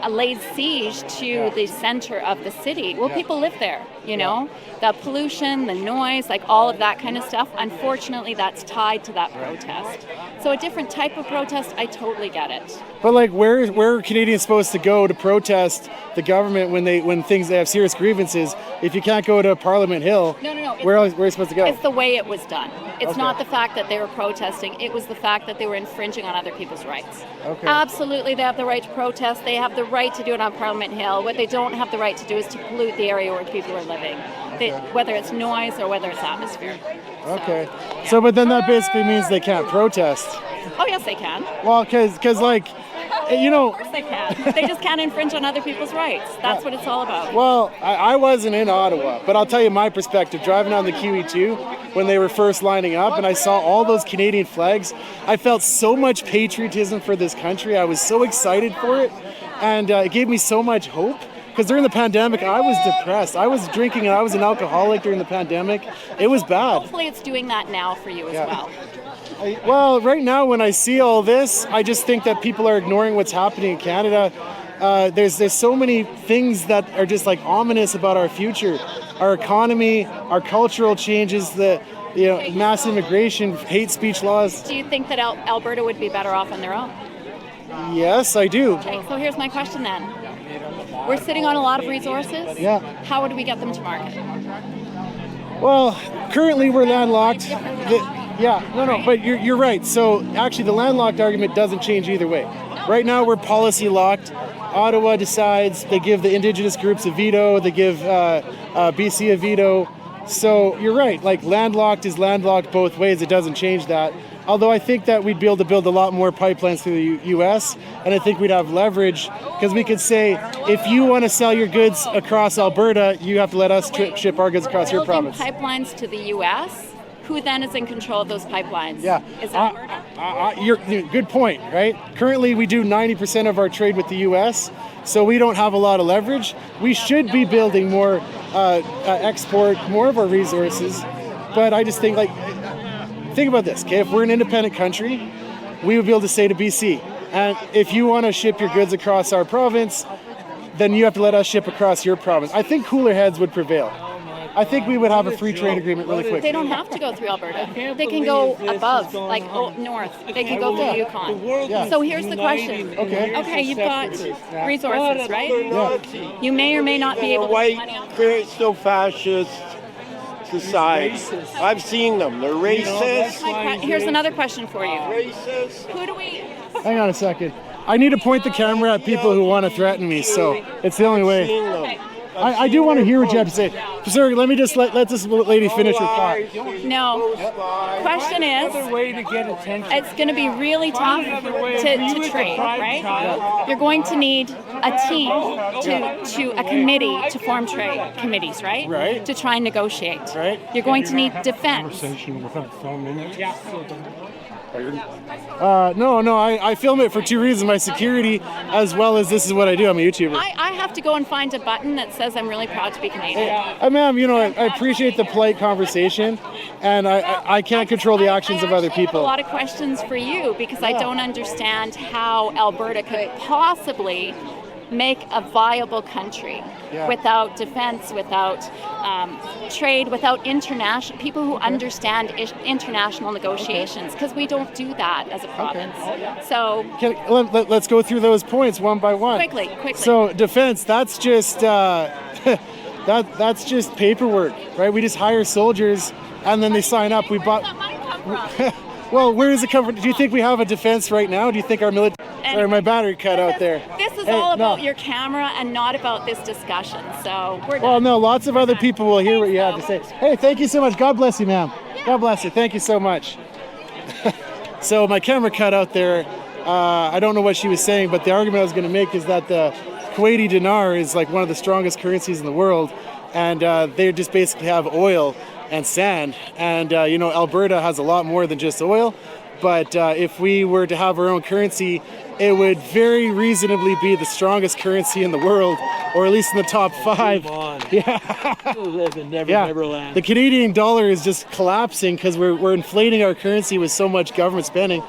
laid siege to the center of the city. Well, people live there, you know? The pollution, the noise, like all of that kind of stuff. Unfortunately, that's tied to that protest. So a different type of protest, I totally get it. But like, where are Canadians supposed to go to protest the government when they have serious grievances? If you can't go to Parliament Hill, no. Where are you supposed to go? It's the way it was done. It's not the fact that they were protesting. It was the fact that they were infringing on other people's rights. Okay. Absolutely, they have the right to protest. They have the right to do it on Parliament Hill. What they don't have the right to do is to pollute the area where people are living, whether it's noise or whether it's atmosphere. Okay. So, but then that basically means they can't protest. Oh, yes, they can. Well, because like, you know. Of course they can. They just can't infringe on other people's rights. That's what it's all about. Well, I wasn't in Ottawa, but I'll tell you my perspective. Driving on the QE2 when they were first lining up and I saw all those Canadian flags, I felt so much patriotism for this country. I was so excited for it, and it gave me so much hope. Because during the pandemic, I was depressed. I was drinking and I was an alcoholic during the pandemic. It was bad. Hopefully it's doing that now for you as well. Well, right now when I see all this, I just think that people are ignoring what's happening in Canada. There's so many things that are just like ominous about our future. Our economy, our cultural changes, the mass immigration, hate speech laws. Do you think that Alberta would be better off on their own? Yes, I do. Okay, so here's my question then. We're sitting on a lot of resources. Yeah. How would we get them to market? Well, currently we're landlocked. But you're right. So actually the landlocked argument doesn't change either way. Right now we're policy locked. Ottawa decides, they give the Indigenous groups a veto, they give BC a veto. So you're right, like landlocked is landlocked both ways, it doesn't change that. Although I think that we'd be able to build a lot more pipelines through the U.S., and I think we'd have leverage, because we could say, if you want to sell your goods across Alberta, you have to let us ship our goods across your province. Pipelines to the U.S., who then is in control of those pipelines? Yeah. Is Alberta? You're good point, right? Currently, we do 90% of our trade with the U.S., so we don't have a lot of leverage. We should be building more export, more of our resources, but I just think, like, think about this, okay? If we're an independent country, we would be able to say to BC, and if you want to ship your goods across our province, then you have to let us ship across your province. I think cooler heads would prevail. I think we would have a free trade agreement really quick. They don't have to go through Alberta. They can go above, like north. They can go through Yukon. Yeah. So here's the question. Okay, you've got resources, right? Yeah. You may or may not be able to make money on Christo-fascist society. I've seen them. They're racist. Here's another question for you. Racist. Who do we... Hang on a second. I need to point the camera at people who want to threaten me, so it's the only way. I do want to hear what you have to say. Sir, let me just let this lady finish her thought. No. Question is, it's going to be really tough to trade, right? You're going to need a team, a committee to form trade committees, right? Right. To try and negotiate. Right. You're going to need defense. No, I film it for two reasons: my security, as well as this is what I do. I'm a YouTuber. I have to go and find a button that says I'm really proud to be Canadian. Ma'am, I appreciate the polite conversation, and I can't control the actions of other people. I have a lot of questions for you because I don't understand how Alberta could possibly make a viable country without defense, without trade, without international people who understand international negotiations, because we don't do that as a province. So let's go through those points one by one. Quickly. So defense, that's just that's just paperwork, right? We just hire soldiers and then they sign up. We bought. Well, where does it come from? Do you think we have a defense right now? Do you think our military? Sorry, my battery cut out there. This is all about your camera and not about this discussion. So we're done. Well, no, lots of other people will hear what you have to say. Hey, thank you so much. God bless you, ma'am. God bless you. Thank you so much. So my camera cut out there. I don't know what she was saying, but the argument I was going to make is that the Kuwaiti dinar is like one of the strongest currencies in the world, and they just basically have oil and sand. And Alberta has a lot more than just oil. But if we were to have our own currency, it would very reasonably be the strongest currency in the world, or at least in the top 5. Neverland. The Canadian dollar is just collapsing because we're inflating our currency with so much government spending.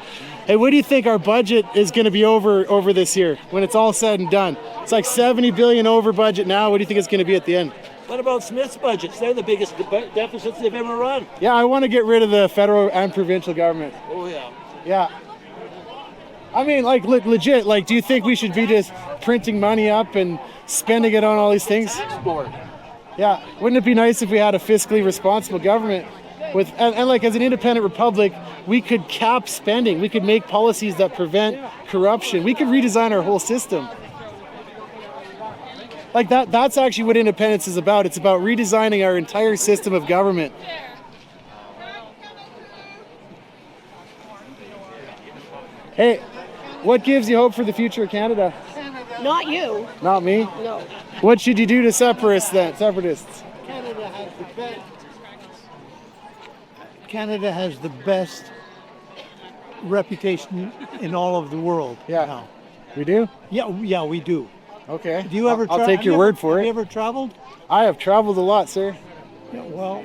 Hey, what do you think our budget is going to be over this year when it's all said and done? It's like $70 billion over budget now. What do you think it's going to be at the end? What about Smith's budgets? They're the biggest deficits they've ever run. Yeah, I want to get rid of the federal and provincial government. Oh, yeah. Yeah. I mean, like, legit, like, do you think we should be just printing money up and spending it on all these things? Yeah. Wouldn't it be nice if we had a fiscally responsible government? And like, as an independent republic, we could cap spending. We could make policies that prevent corruption. We could redesign our whole system. Like that's actually what independence is about. It's about redesigning our entire system of government. Hey, what gives you hope for the future of Canada? Not you. Not me? No. What should you do to Separatists then? Separatists? Canada has the best reputation in all of the world. Yeah. Now. We do? Yeah, we do. Okay. Do you ever? I'll take your word for it. Have you ever traveled? I have traveled a lot, sir. Yeah, well,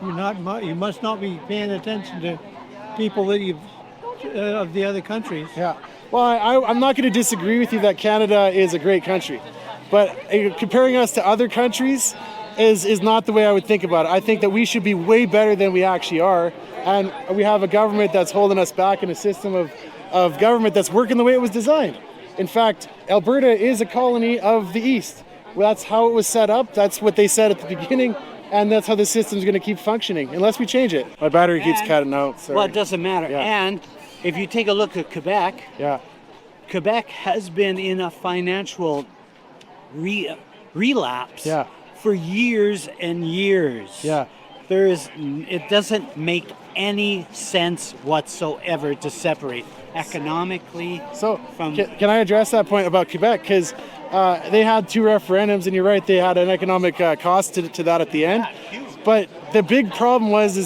you must not be paying attention to people that you've of the other countries. Yeah. Well, I'm not going to disagree with you that Canada is a great country, but comparing us to other countries is not the way I would think about it. I think that we should be way better than we actually are, and we have a government that's holding us back in a system of government that's working the way it was designed. In fact, Alberta is a colony of the East. Well, that's how it was set up. That's what they said at the beginning, and that's how the system's going to keep functioning unless we change it. My battery keeps cutting out. Sorry. Well, it doesn't matter. Yeah. And if you take a look at Quebec, Quebec has been in a financial relapse for years and years. Yeah. It doesn't make any sense whatsoever to separate economically. So, from can I address that point about Quebec? Because they had 2 referendums, and you're right, they had an economic cost to that at the end. But the big problem was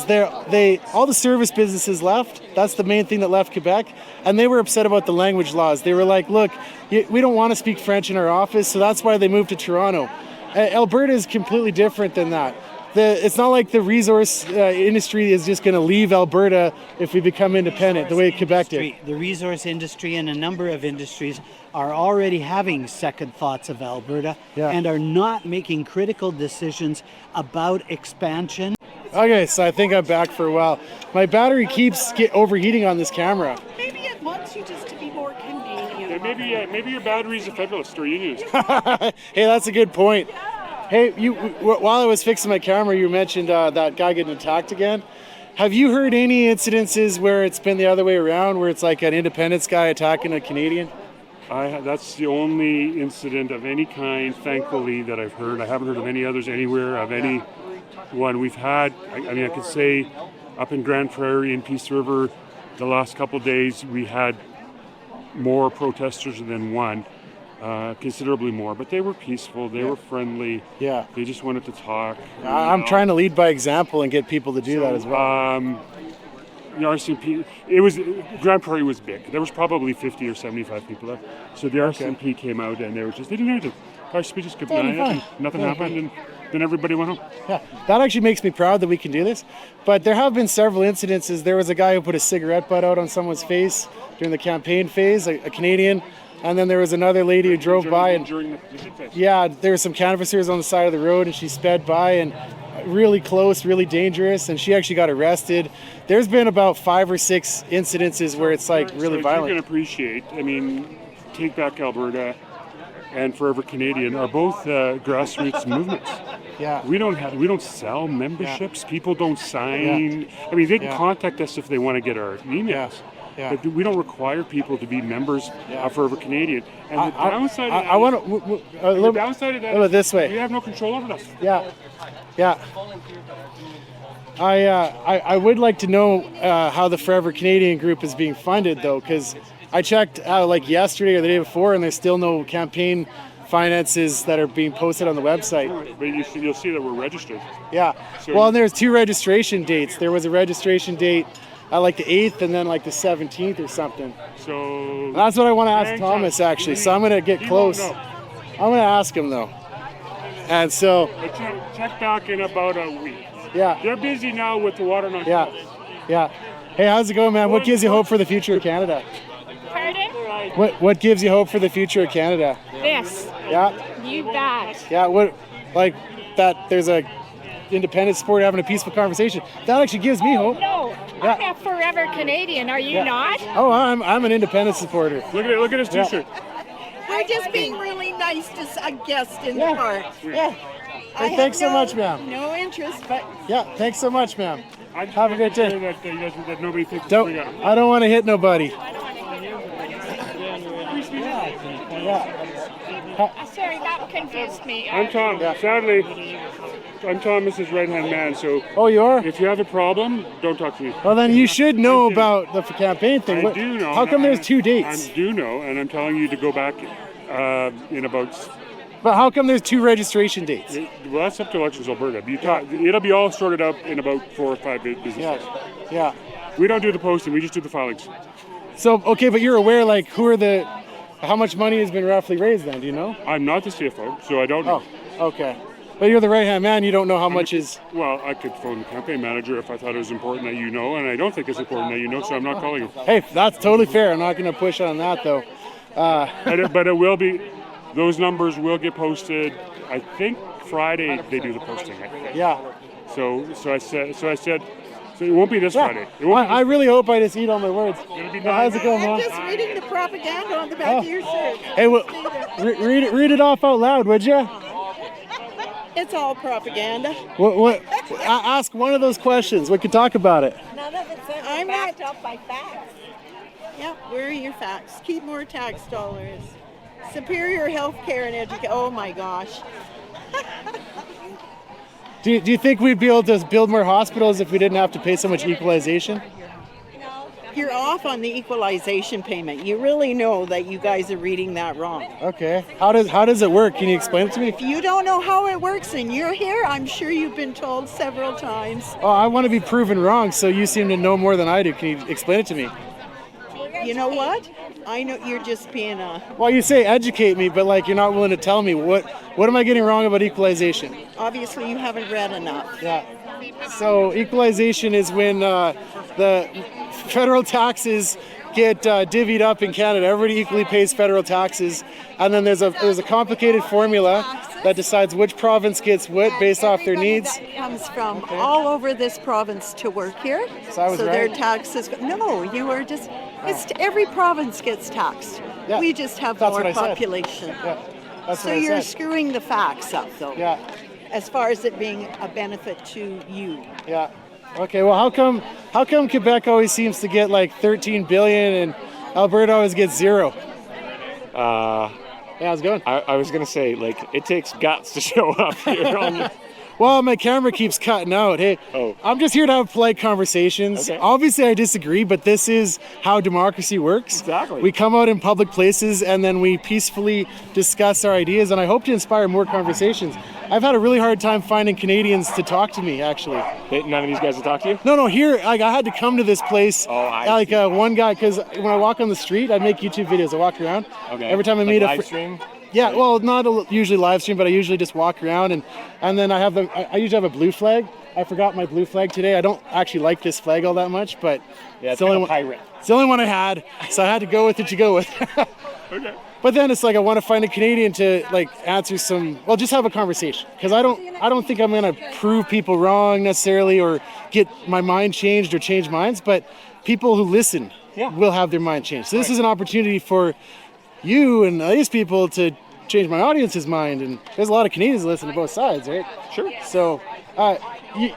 all the service businesses left. That's the main thing that left Quebec, and they were upset about the language laws. They were like, look, we don't want to speak French in our office, so that's why they moved to Toronto. Alberta is completely different than that. It's not like the resource industry is just going to leave Alberta if we become independent, the way Quebec did. The resource industry and a number of industries are already having second thoughts of Alberta and are not making critical decisions about expansion. Okay, so I think I'm back for a while. My battery keeps overheating on this camera. Maybe it wants you just to be more Canadian. Yeah, maybe your battery's a Federalist or Unionist. Hey, that's a good point. Hey, while I was fixing my camera, you mentioned that guy getting attacked again. Have you heard any incidences where it's been the other way around, where it's like an independence guy attacking a Canadian? That's the only incident of any kind, thankfully, that I've heard. I haven't heard of any others anywhere, of any one we've had. I could say up in Grand Prairie and Peace River, the last couple of days, we had more protesters than one. Considerably more, but they were peaceful, they were friendly, they just wanted to talk. I'm trying to lead by example and get people to do that as well. The RCMP, Grand Prairie was big. There was probably 50 or 75 people there. So the RCMP came out and they didn't have to. RCMP just kept an eye out and nothing happened, and then everybody went home. Yeah, that actually makes me proud that we can do this. But there have been several incidences. There was a guy who put a cigarette butt out on someone's face during the campaign phase, a Canadian. And then there was another lady who drove by, and there were some canvassers on the side of the road, and she sped by, and really close, really dangerous, and she actually got arrested. There's been about 5 or 6 incidences where it's like really violent. You can appreciate, Take Back Alberta and Forever Canadian are both grassroots movements. Yeah. We don't sell memberships. Yeah. People don't sign. Yeah. They can contact us if they want to get our emails. Yeah. Yeah. But we don't require people to be members of Forever Canadian. And the downside of that I want to the downside of that is this way. We have no control over us. Yeah. I would like to know how the Forever Canadian group is being funded, though, because I checked like yesterday or the day before, and there's still no campaign finances that are being posted on the website. But you'll see that we're registered. Yeah. Well, and there's 2 registration dates. There was a registration date like the 8th and then like the 17th or something. So that's what I want to ask Thomas, actually. So I'm going to get close. I'm going to ask him, though. And so... But check back in about a week. Yeah. They're busy now with the water not Yeah. Hey, how's it going, man? What gives you hope for the future of Canada? Pardon? What gives you hope for the future of Canada? This. Yeah? You bet. Yeah, like that there's a independent sport having a peaceful conversation. That actually gives me hope. No, I'm a Forever Canadian. Are you not? Oh, I'm an independent supporter. Look at his T-shirt. We're just being really nice to a guest in the park. Yeah. Hey, thanks so much, ma'am. No interest, but... Yeah, thanks so much, ma'am. Have a great day. That nobody thinks I don't want to hit nobody. Sorry, that confused me. I'm Tom. Sadly, I'm Thomas's right-hand man, so... Oh, you are? If you have a problem, don't talk to me. Well, then you should know about the campaign thing. I do know. How come there's 2 dates? I do know, and I'm telling you to go back in about... But how come there's 2 registration dates? Well, that's up to Elections Alberta. It'll be all sorted out in about 4 or 5 business days. Yeah. We don't do the posting, we just do the filings. So, okay, but you're aware, like, how much money has been roughly raised then, do you know? I'm not the CFO, so I don't know. Oh, okay. But you're the right-hand man, you don't know how much is... Well, I could phone the campaign manager if I thought it was important that you know, and I don't think it's important that you know, so I'm not calling him. Hey, that's totally fair. I'm not going to push on that, though. But it will be... Those numbers will get posted, I think Friday they do the posting. I think. Yeah. So I said, so it won't be this Friday. It won't I really hope I just eat all my words. How's it going, Mom? I'm just reading the propaganda on the back of your shirt. Hey, read it off out loud, would you? It's all propaganda. Ask one of those questions. We could talk about it. None of it's backed up by facts. Yeah, where are your facts? Keep more tax dollars. Superior health care and education. Oh my gosh. Do you think we'd be able to build more hospitals if we didn't have to pay so much equalization? You're off on the equalization payment. You really know that you guys are reading that wrong. Okay. How does it work? Can you explain it to me? If you don't know how it works and you're here, I'm sure you've been told several times. Oh, I want to be proven wrong, so you seem to know more than I do. Can you explain it to me? You know what? I know you're just being a... Well, you say educate me, but like you're not willing to tell me what am I getting wrong about equalization? Obviously, you haven't read enough. Yeah. So equalization is when the federal taxes get divvied up in Canada. Everybody equally pays federal taxes, and then there's a complicated formula that decides which province gets what based off their needs. That comes from all over this province to work here. So I was right. Their taxes. No, you are just. It's every province gets taxed. Yeah, we just have more population. Yeah, that's so what I you're said. screwing the facts up, though. Yeah. As far as it being a benefit to you. Yeah. Okay. Well, how come Quebec always seems to get like 13 billion and Alberta always gets 0? Yeah, how's it going? I was gonna say, like, it takes guts to show up here. Well, my camera keeps cutting out. Hey, I'm just here to have polite conversations. Okay. Obviously, I disagree, but this is how democracy works. Exactly. We come out in public places and then we peacefully discuss our ideas, and I hope to inspire more conversations. I've had a really hard time finding Canadians to talk to me, actually. None of these guys will talk to you? No, here, like, I had to come to this place. One guy, because when I walk on the street, I make YouTube videos. I walk around. Okay. Every time I meet live stream? Yeah, well, not usually live stream, but I usually just walk around, and then I usually have a blue flag. I forgot my blue flag today. I don't actually like this flag all that much, but it's the only one. Pirate. It's the only one I had, so I had to go with it to go with. Okay. But then it's like I want to find a Canadian to like answer just have a conversation, because I don't think I'm gonna prove people wrong necessarily or get my mind changed or change minds, but people who listen will have their mind changed. So this is an opportunity for you and these people to change my audience's mind, and there's a lot of Canadians that listen to both sides, right? Sure. So,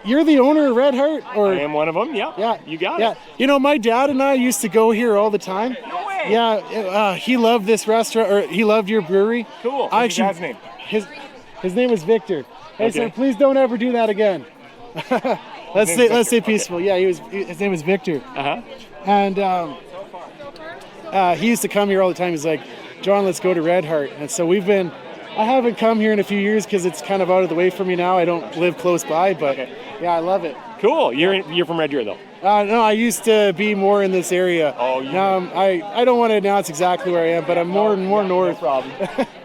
you're the owner of Red Hart, or I am one of them. Yeah. You got it. You know, my dad and I used to go here all the time. No way. Yeah. He loved this restaurant, or he loved your brewery. Cool. What's your dad's name? His name is Victor. Hey, Okay. sir, please don't ever do that again. Let's stay peaceful. Yeah, his name was Victor. And he used to come here all the time. He's like, John, let's go to Red Hart. And so I haven't come here in a few years because it's kind of out of the way for me now. I don't live close by, but yeah, I love it. Cool. You're from Red Deer, though? No, I used to be more in this area. Oh, I don't want to announce exactly where I am, but I'm more north. No problem.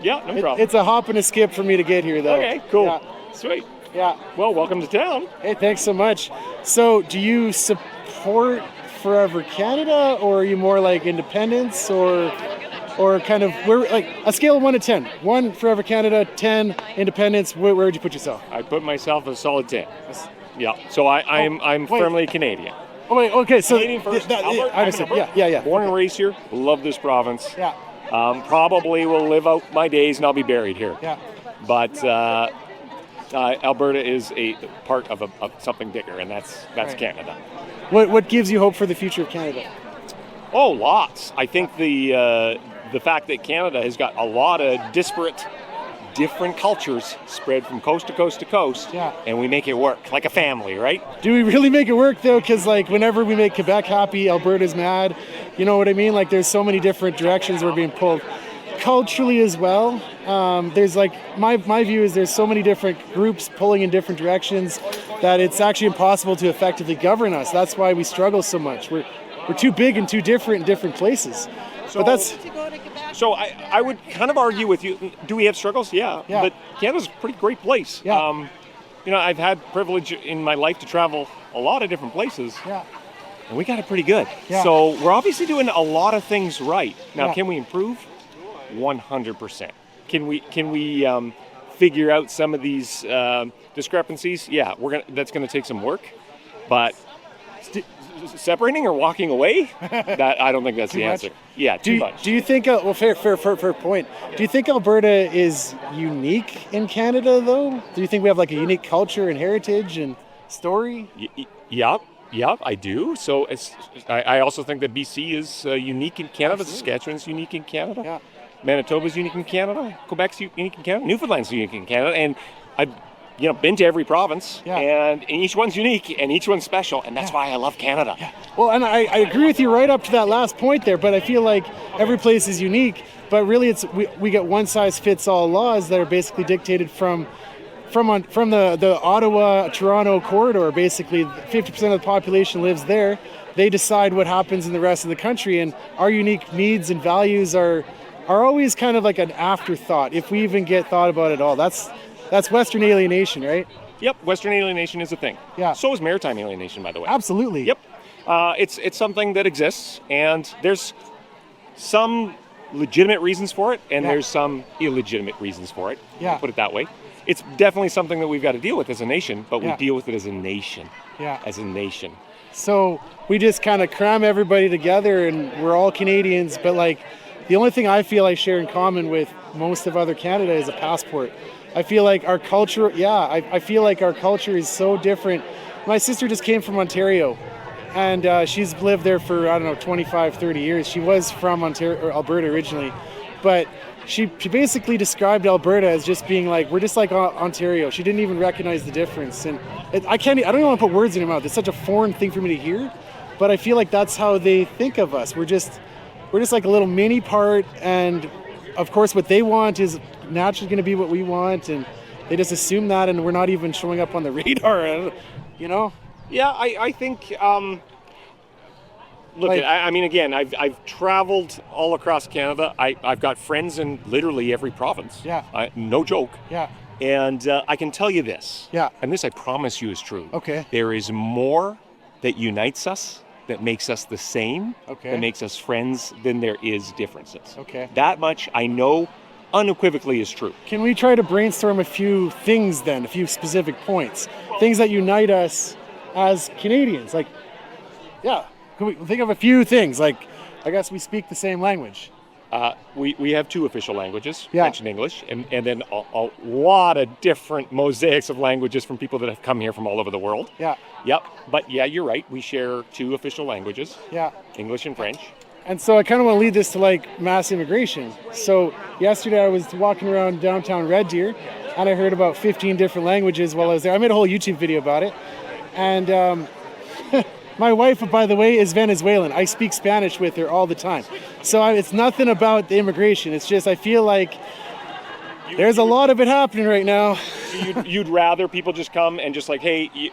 Yeah, no problem. It's a hop and a skip for me to get here, though. Okay, cool. Yeah. Sweet. Yeah. Well, welcome to town. Hey, thanks so much. So, do you support Forever Canada, or are you more like independence, or kind of, we're like a scale of 1 to 10? 1 Forever Canada, 10 independence. Where would you put yourself? I put myself a solid 10. Yeah. So I'm firmly Canadian. Oh wait, okay. So Canadian first. I understand. Yeah. Born and raised here. Love this province. Yeah. Probably will live out my days and I'll be buried here. Yeah. But Alberta is a part of something bigger, and that's Right. Canada. What gives you hope for the future of Canada? Oh, lots. I think the fact that Canada has got a lot of disparate different cultures spread from coast to coast to coast, and we make it work like a family, right? Do we really make it work though? Because like whenever we make Quebec happy, Alberta's mad. You know what I mean? Like there's so many different directions we're being pulled. Culturally as well, there's like my view is there's so many different groups pulling in different directions that it's actually impossible to effectively govern us. That's why we struggle so much. We're too big and too different in different places. But that's. So I would kind of argue with you. Do we have struggles? Yeah. But Canada's a pretty great place. Yeah. I've had privilege in my life to travel a lot of different places. Yeah. And we got it pretty good. Yeah. So we're obviously doing a lot of things right. Now, Yeah. can we improve? 100%. Can we figure out some of these discrepancies? Yeah, that's gonna take some work. But separating or walking away? That I don't think that's the answer. Yeah, too much. Do you think? Well, fair point. Do you think Alberta is unique in Canada, though? Do you think we have like a unique culture and heritage and story? Yep, I do. So I also think that BC is unique in Canada. Saskatchewan's unique in Canada. Yeah. Manitoba's unique in Canada. Quebec's unique in Canada. Newfoundland's unique in Canada. And I've been to every province, and each one's unique and each one's special, and that's why I love Canada. Well, and I agree with you right up to that last point there, but I feel like every place is unique, but really we get one-size-fits-all laws that are basically dictated from the Ottawa-Toronto corridor. Basically, 50% of the population lives there. They decide what happens in the rest of the country, and our unique needs and values are always kind of like an afterthought, if we even get thought about it at all. That's Western alienation, right? Yep, Western alienation is a thing. Yeah. So is maritime alienation, by the way. Absolutely. Yep. It's something that exists, and there's some legitimate reasons for it, and there's some illegitimate reasons for it. Yeah. I'll put it that way. It's definitely something that we've got to deal with as a nation, but we Yeah. deal with it as a nation. Yeah. As a nation. So we just kind of cram everybody together, and we're all Canadians, but like the only thing I feel I share in common with most of other Canada is a passport. I feel like our culture, I feel like our culture is so different. My sister just came from Ontario, and she's lived there for, 25, 30 years. She was from Alberta originally, but she basically described Alberta as just being like, we're just like Ontario. She didn't even recognize the difference. And I don't even want to put words in her mouth. It's such a foreign thing for me to hear, but I feel like that's how they think of us. We're just like a little mini part, and of course what they want is naturally going to be what we want, and they just assume that, and we're not even showing up on the radar, you know? Yeah, I think, look, again, I've traveled all across Canada. I've got friends in literally every province. Yeah. No joke. Yeah. And I can tell you this. Yeah. And this I promise you is true. Okay. There is more that unites us, that makes us the same, that makes us friends, than there is differences. Okay. That much I know unequivocally is true. Can we try to brainstorm a few things then, a few specific points, things that unite us as Canadians? Like, can we think of a few things? Like, I guess we speak the same language. We have two official languages, French and English, and then a lot of different mosaics of languages from people that have come here from all over the world. Yeah. Yep. But yeah, you're right. We share two official languages. Yeah. English and French. And so I kind of want to lead this to like mass immigration. So yesterday I was walking around downtown Red Deer, and I heard about 15 different languages while I was there. I made a whole YouTube video about it. And my wife, by the way, is Venezuelan. I speak Spanish with her all the time. So it's nothing about the immigration. It's just I feel like there's a lot of it happening right now. You'd rather people just come and just like, hey,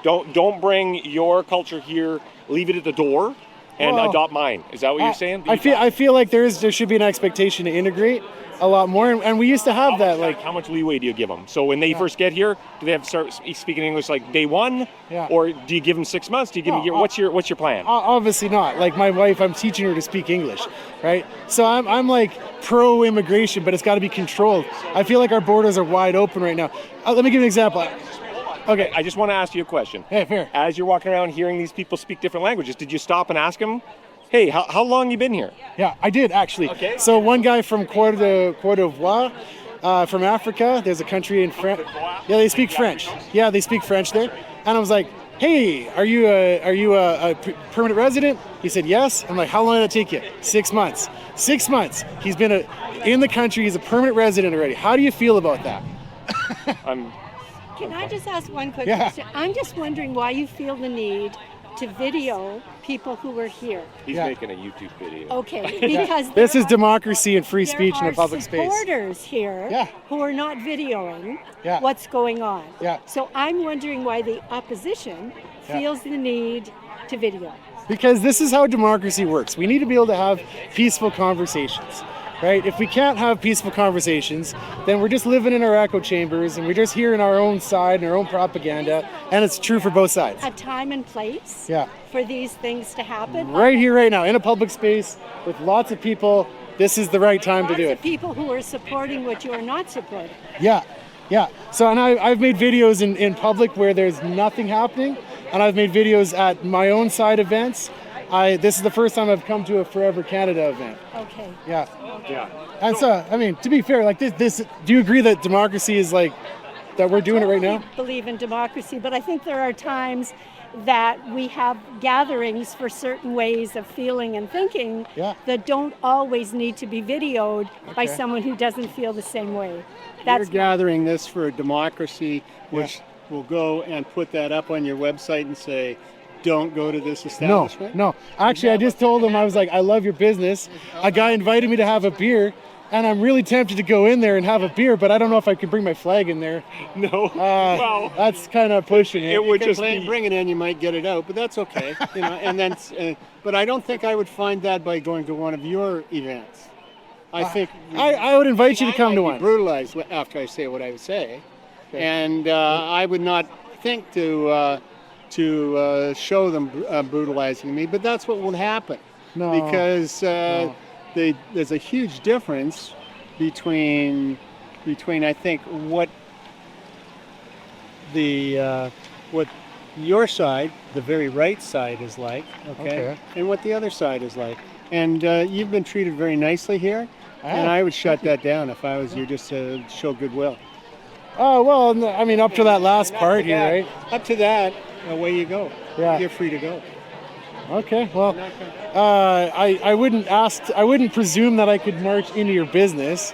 don't bring your culture here, leave it at the door, and adopt mine. Is that what you're saying? I feel like there should be an expectation to integrate a lot more, and we used to have that. Like, how much leeway do you give them? So when they first get here, do they have to start speaking English like day one? Yeah. Or do you give them 6 months? Do you give them a year? What's your plan? Obviously not. Like my wife, I'm teaching her to speak English, right? So I'm like pro immigration, but it's got to be controlled. I feel like our borders are wide open right now. Let me give you an example. Okay, I just want to ask you a question. Hey, fair. As you're walking around hearing these people speak different languages, did you stop and ask them, hey, how long you been here? Yeah, I did actually. Okay. So one guy from Côte d'Ivoire, from Africa, there's a country in France. Yeah, they speak French. Yeah, they speak French there. And I was like, hey, are you a permanent resident? He said, yes. I'm like, how long did it take you? 6 months. 6 months. He's been in the country. He's a permanent resident already. How do you feel about that? Can I just ask one quick question? I'm just wondering why you feel the need to video people who were here. He's making a YouTube video. Okay, because this is democracy and free speech in a public space. There are supporters here who are not videoing what's going on. Yeah. So I'm wondering why the opposition feels the need to video. Because this is how democracy works. We need to be able to have peaceful conversations, right? If we can't have peaceful conversations, then we're just living in our echo chambers and we're just hearing our own side and our own propaganda, and it's true for both sides. A time and place for these things to happen. Right here, right now, in a public space with lots of people, this is the right time to do it. Lots of people who are supporting what you are not supporting. Yeah. So, and I've made videos in public where there's nothing happening, and I've made videos at my own side events. This is the first time I've come to a Forever Canada event. Okay. Yeah. And so, I mean, to be fair, like this, do you agree that democracy is like, that we're doing it right now? I believe in democracy, but I think there are times that we have gatherings for certain ways of feeling and thinking that don't always need to be videoed by someone who doesn't feel the same way. You're gathering this for democracy, which will go and put that up on your website and say, don't go to this establishment? No. Actually, I just told him, I was like, I love your business. A guy invited me to have a beer, and I'm really tempted to go in there and have a beer, but I don't know if I can bring my flag in there. No. Well, that's kind of pushing it. It would just bring it in, you might get it out, but that's okay. And then, but I don't think I would find that by going to one of your events. I think I would invite you to come to one. Brutalized after I say what I would say, and I would not think to show them brutalizing me, but that's what will happen. Because there's a huge difference between I think what your side, the very right side, is like, and what the other side is like. And you've been treated very nicely here, and I would shut that down if I was you, just to show goodwill. Oh, well, I mean, up to that last part here, right? Up to that, away you go. Yeah. You're free to go. Okay, well, I wouldn't presume that I could march into your business.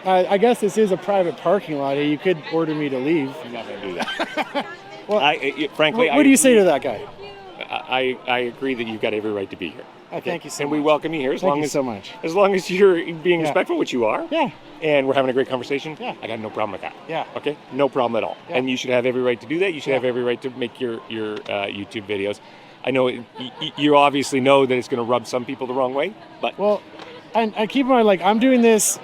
I guess this is a private parking lot. You could order me to leave. I'm not going to do that. Well, frankly, what do you say to that guy? I agree that you've got every right to be here. Thank you so much. And we welcome you here Thank you so much. As long as you're being respectful, which you are. Yeah. And we're having a great conversation. Yeah. I got no problem with that. Yeah. Okay? No problem at all. Yeah. And you should have every right to do that. You should have every right to make your YouTube videos. I know you obviously know that it's going to rub some people the wrong way, but... Well, and keep in mind, like, I'm doing this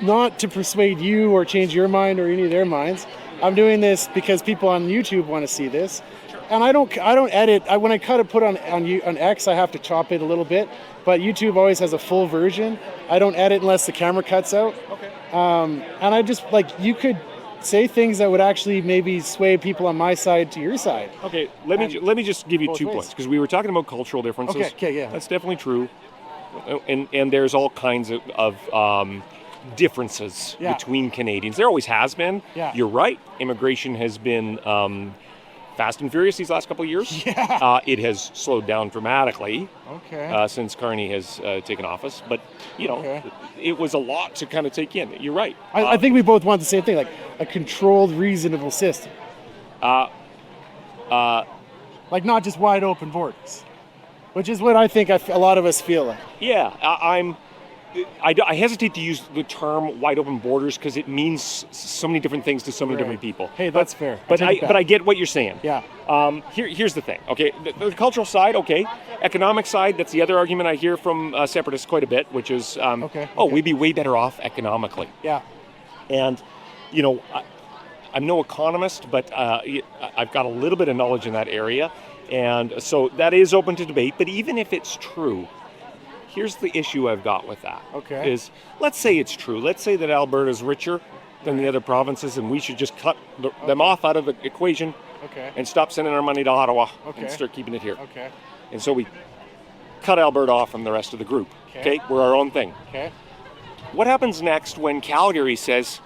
not to persuade you or change your mind or any of their minds. I'm doing this because people on YouTube want to see this. And I don't edit. When I put on X, I have to chop it a little bit. But YouTube always has a full version. I don't edit unless the camera cuts out. Okay. And I just, like, you could say things that would actually maybe sway people on my side to your side. Okay, let me just give you 2 points, because we were talking about cultural differences. Okay, yeah. That's definitely true. And there's all kinds of differences between Canadians. There always has been. Yeah. You're right. Immigration has been fast and furious these last couple of years. Yeah. It has slowed down dramatically since Carney has taken office. But, it was a lot to kind of take in. You're right. I think we both want the same thing, like a controlled, reasonable system. Like not just wide open borders, which is what I think a lot of us feel like. Yeah, I hesitate to use the term wide open borders because it means so many different things to so many different people. Hey, that's fair. But I get what you're saying. Yeah. Here's the thing. Okay, the cultural side. Okay, economic side. That's the other argument I hear from separatists quite a bit, which is, we'd be way better off economically. Yeah. And, I'm no economist, but I've got a little bit of knowledge in that area, and so that is open to debate. But even if it's true, here's the issue I've got with that. Okay. Is, let's say it's true. Let's say that Alberta's richer than the other provinces, and we should just cut them off out of the equation and stop sending our money to Ottawa and start keeping it here. Okay. And so we cut Alberta off from the rest of the group. Okay? We're our own thing. Okay. What happens next when Calgary says,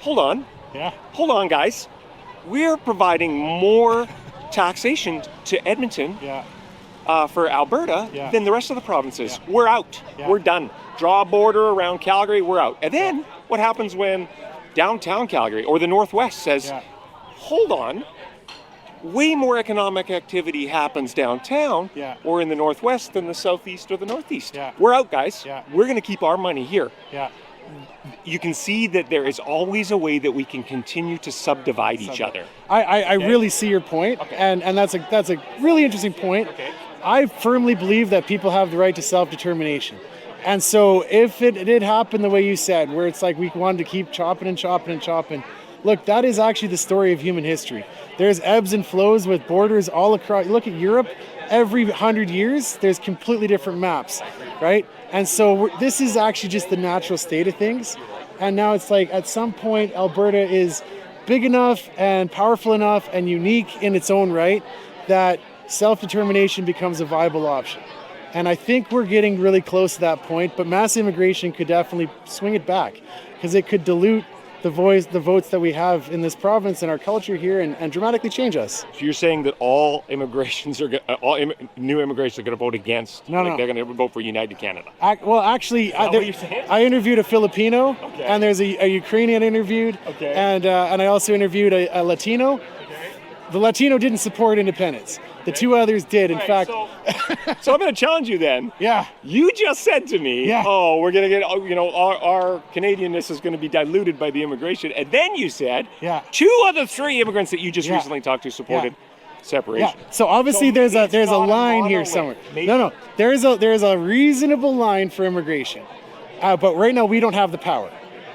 hold on. Yeah. Hold on, guys. We're providing more taxation to Edmonton for Alberta than the rest of the provinces. We're out. We're done. Draw a border around Calgary, we're out. And then what happens when downtown Calgary or the Northwest says, hold on, way more economic activity happens downtown or in the Northwest than the Southeast or the Northeast. We're out, guys. We're going to keep our money here. You can see that there is always a way that we can continue to subdivide each other. I really see your point, and that's a really interesting point. I firmly believe that people have the right to self-determination. And so if it did happen the way you said, where it's like we wanted to keep chopping and chopping and chopping, look, that is actually the story of human history. There's ebbs and flows with borders all across. Look at Europe, every 100 years, there's completely different maps, right? And so this is actually just the natural state of things. And now it's like at some point, Alberta is big enough and powerful enough and unique in its own right that self-determination becomes a viable option. And I think we're getting really close to that point, but mass immigration could definitely swing it back because it could dilute the votes that we have in this province and our culture here and dramatically change us. So you're saying that all new immigrations are going to vote against? No. They're going to vote for United Canada? I interviewed a Filipino, and there's a Ukrainian interviewed, and I also interviewed a Latino. The Latino didn't support independence. The two others did, in fact. So I'm going to challenge you then. Yeah. You just said to me, we're going to get, our Canadianness is going to be diluted by the immigration. And then you said, two of the three immigrants that you just recently talked to supported separation. Yeah. So obviously there's a line here somewhere. No. There's a reasonable line for immigration. But right now we don't have the power.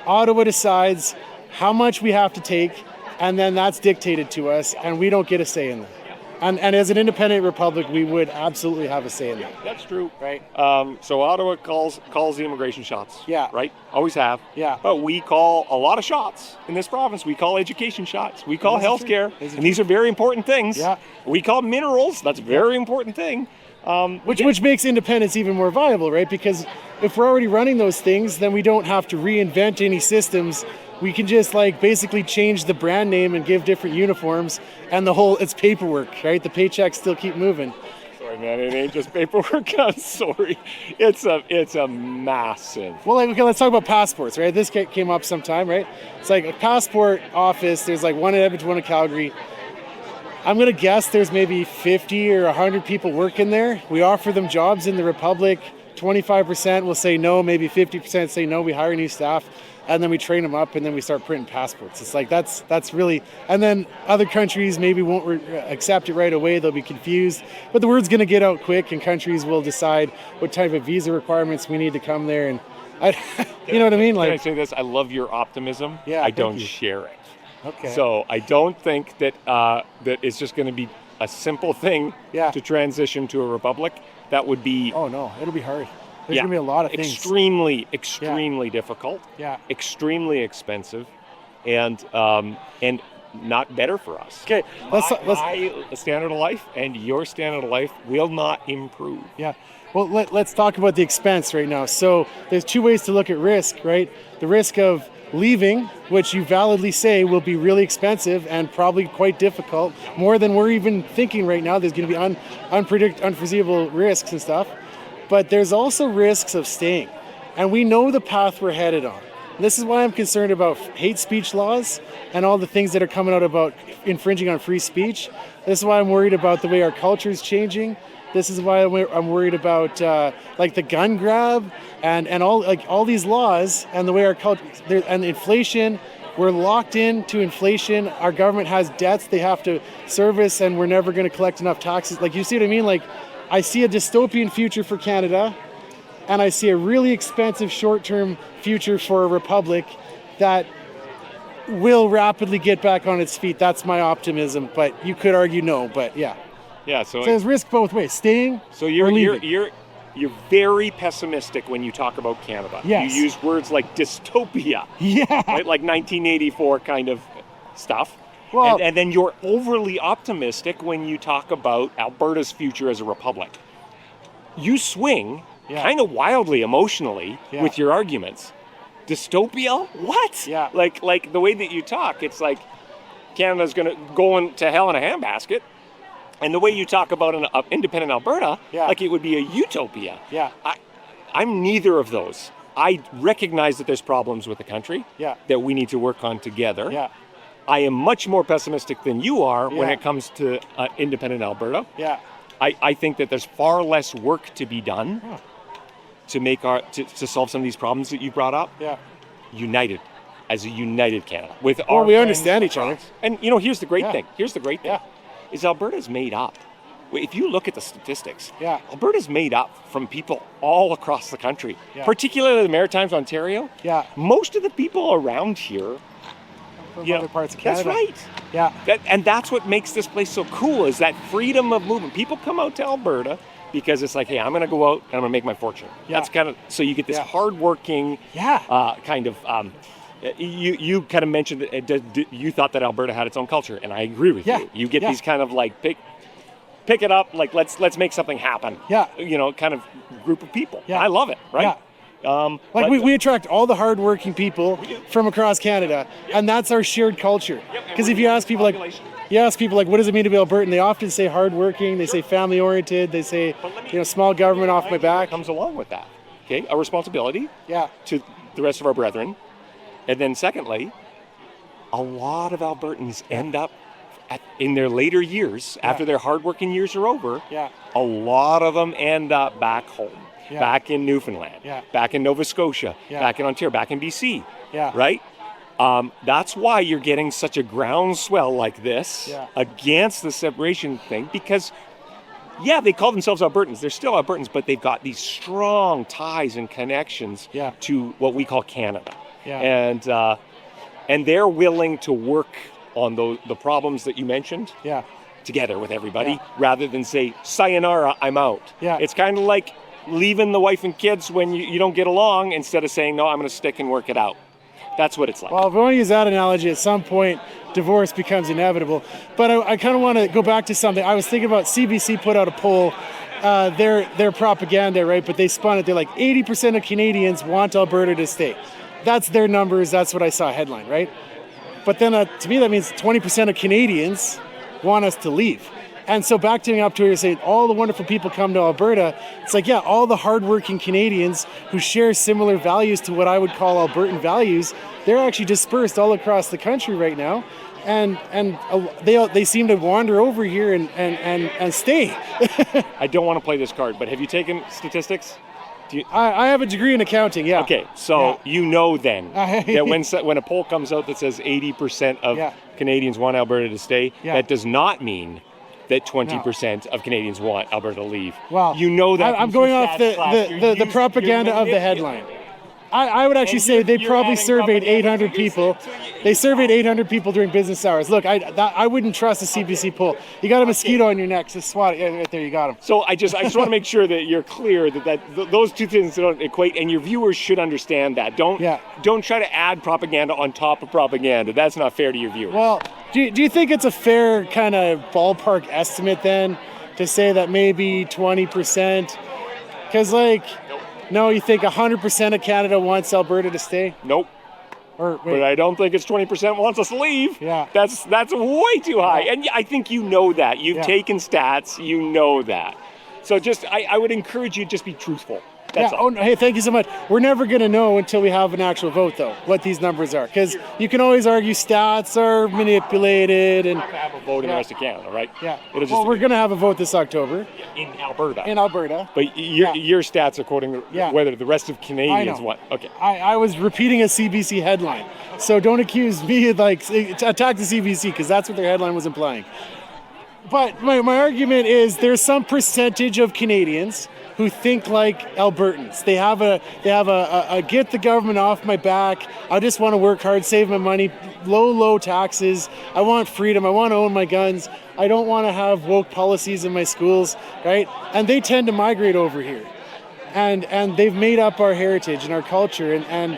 Ottawa decides how much we have to take, and then that's dictated to us, and we don't get a say in that. And as an independent republic, we would absolutely have a say in that. That's true. Right. So Ottawa calls the immigration shots. Yeah. Right? Always have. Yeah. But we call a lot of shots in this province. We call education shots. We call healthcare. And these are very important things. Yeah. We call minerals. That's a very important thing. Which makes independence even more viable, right? Because if we're already running those things, then we don't have to reinvent any systems. We can just basically change the brand name and give different uniforms, and it's paperwork, right? The paychecks still keep moving. Sorry, man, it ain't just paperwork. I'm sorry. It's a massive. Well, let's talk about passports, right? This came up sometime, right? It's like a passport office. There's one in Edmonton, one in Calgary. I'm going to guess there's maybe 50 or 100 people working there. We offer them jobs in the Republic. 25% will say no, maybe 50% say no. We hire new staff. And then we train them up, and then we start printing passports. It's like that's really, and then other countries maybe won't accept it right away. They'll be confused, but the word's going to get out quick, and countries will decide what type of visa requirements we need to come there. And you know what I mean? Can I say this? I love your optimism. Yeah, I don't share it. Okay. So I don't think that that it's just going to be a simple thing to transition to a republic. That would be. Oh no, it'll be hard. There's going to be a lot of things. Extremely difficult. Yeah. Extremely expensive, and not better for us. Okay. My standard of life and your standard of life will not improve. Yeah. Well, let's talk about the expense right now. So there's two ways to look at risk, right? The risk of leaving, which you validly say will be really expensive and probably quite difficult, more than we're even thinking right now. There's going to be unforeseeable risks and stuff. But there's also risks of staying. And we know the path we're headed on. This is why I'm concerned about hate speech laws and all the things that are coming out about infringing on free speech. This is why I'm worried about the way our culture is changing. This is why I'm worried about the gun grab and all these laws and the way our culture and inflation. We're locked into inflation. Our government has debts they have to service, and we're never going to collect enough taxes. You see what I mean? I see a dystopian future for Canada, and I see a really expensive short-term future for a republic that will rapidly get back on its feet. That's my optimism, but you could argue no, but yeah. Yeah, so there's risk both ways, staying or leaving. You're very pessimistic when you talk about Canada. Yes. You use words like dystopia. Yeah. Right? Like 1984 kind of stuff. Well, and then you're overly optimistic when you talk about Alberta's future as a republic. You swing kind of wildly emotionally with your arguments. Dystopia? What? Yeah. Like the way that you talk, it's like Canada's going to go into hell in a handbasket. And the way you talk about an independent Alberta, like it would be a utopia. Yeah. I'm neither of those. I recognize that there's problems with the country that we need to work on together. Yeah. I am much more pessimistic than you are when it comes to independent Alberta. Yeah. I think that there's far less work to be done to make to solve some of these problems that you brought up. Yeah. United, as a united Canada. With Well, we understand each other. And here's the great thing. Here's the great thing. Is Alberta's made up. If you look at the statistics, Alberta's made up from people all across the country, particularly the Maritimes, Ontario. Yeah. Most of the people around here from other parts of Canada. That's right. Yeah. And that's what makes this place so cool, is that freedom of movement. People come out to Alberta because it's like, hey, I'm going to go out and I'm going to make my fortune. Yeah. That's kind of, so you get this hardworking kind of, you kind of mentioned that you thought that Alberta had its own culture, and I agree with you. You get these kind of like, pick it up, like let's make something happen. Yeah. Kind of group of people. Yeah. I love it, right? Yeah. We attract all the hardworking people from across Canada, and that's our shared culture. Because if you ask people like, what does it mean to be Albertan? They often say hardworking, they say family oriented, they say, small government off my back. Comes along with that. Okay, a responsibility to the rest of our brethren. And then secondly, a lot of Albertans end up in their later years, after their hardworking years are over, a lot of them end up back home. Back in Newfoundland, back in Nova Scotia, back in Ontario, back in BC, right? That's why you're getting such a groundswell like this against the separation thing, because, they call themselves Albertans. They're still Albertans, but they've got these strong ties and connections to what we call Canada. And they're willing to work on the problems that you mentioned together with everybody, rather than say, sayonara, I'm out. It's kind of like leaving the wife and kids when you don't get along, instead of saying, no, I'm going to stick and work it out. That's what it's like. Well, if we want to use that analogy, at some point, divorce becomes inevitable. But I kind of want to go back to something. I was thinking about CBC put out a poll, their propaganda, right? But they spun it. They're like, 80% of Canadians want Alberta to stay. That's their numbers. That's what I saw headline, right? But then to me, that means 20% of Canadians want us to leave. And so backing up to where you're saying all the wonderful people come to Alberta, it's like, all the hardworking Canadians who share similar values to what I would call Albertan values, they're actually dispersed all across the country right now. And they seem to wander over here and stay. I don't want to play this card, but have you taken statistics? I have a degree in accounting, Okay, so you know then that when a poll comes out that says 80% of Canadians want Alberta to stay, that does not mean that 20% of Canadians want Alberta to leave. Well, you know that. I'm going off the propaganda of the headline. I would actually say they probably surveyed 800 people. They surveyed 800 people during business hours. Look, I wouldn't trust a CBC poll. You got a mosquito on your neck, just swat it. Right there, you got him. So I just want to make sure that you're clear that those two things don't equate, and your viewers should understand that. Don't try to add propaganda on top of propaganda. That's not fair to your viewers. Well, do you think it's a fair kind of ballpark estimate then to say that maybe 20%? Because no, you think 100% of Canada wants Alberta to stay? Nope. But I don't think it's 20% wants us to leave. Yeah. That's way too high. And I think you know that. You've taken stats. You know that. So I would encourage you to just be truthful. That's all. Hey, thank you so much. We're never going to know until we have an actual vote, though, what these numbers are. Because you can always argue stats are manipulated. And we're going to have a vote in the rest of Canada, right? Yeah. We're going to have a vote this October. In Alberta. In Alberta. But your stats according to whether the rest of Canadians want. Okay. I was repeating a CBC headline. So don't accuse me of attack the CBC, because that's what their headline was implying. But my argument is there's some percentage of Canadians who think like Albertans. They have a get the government off my back. I just want to work hard, save my money, low taxes. I want freedom. I want to own my guns. I don't want to have woke policies in my schools, right? And they tend to migrate over here. And they've made up our heritage and our culture. And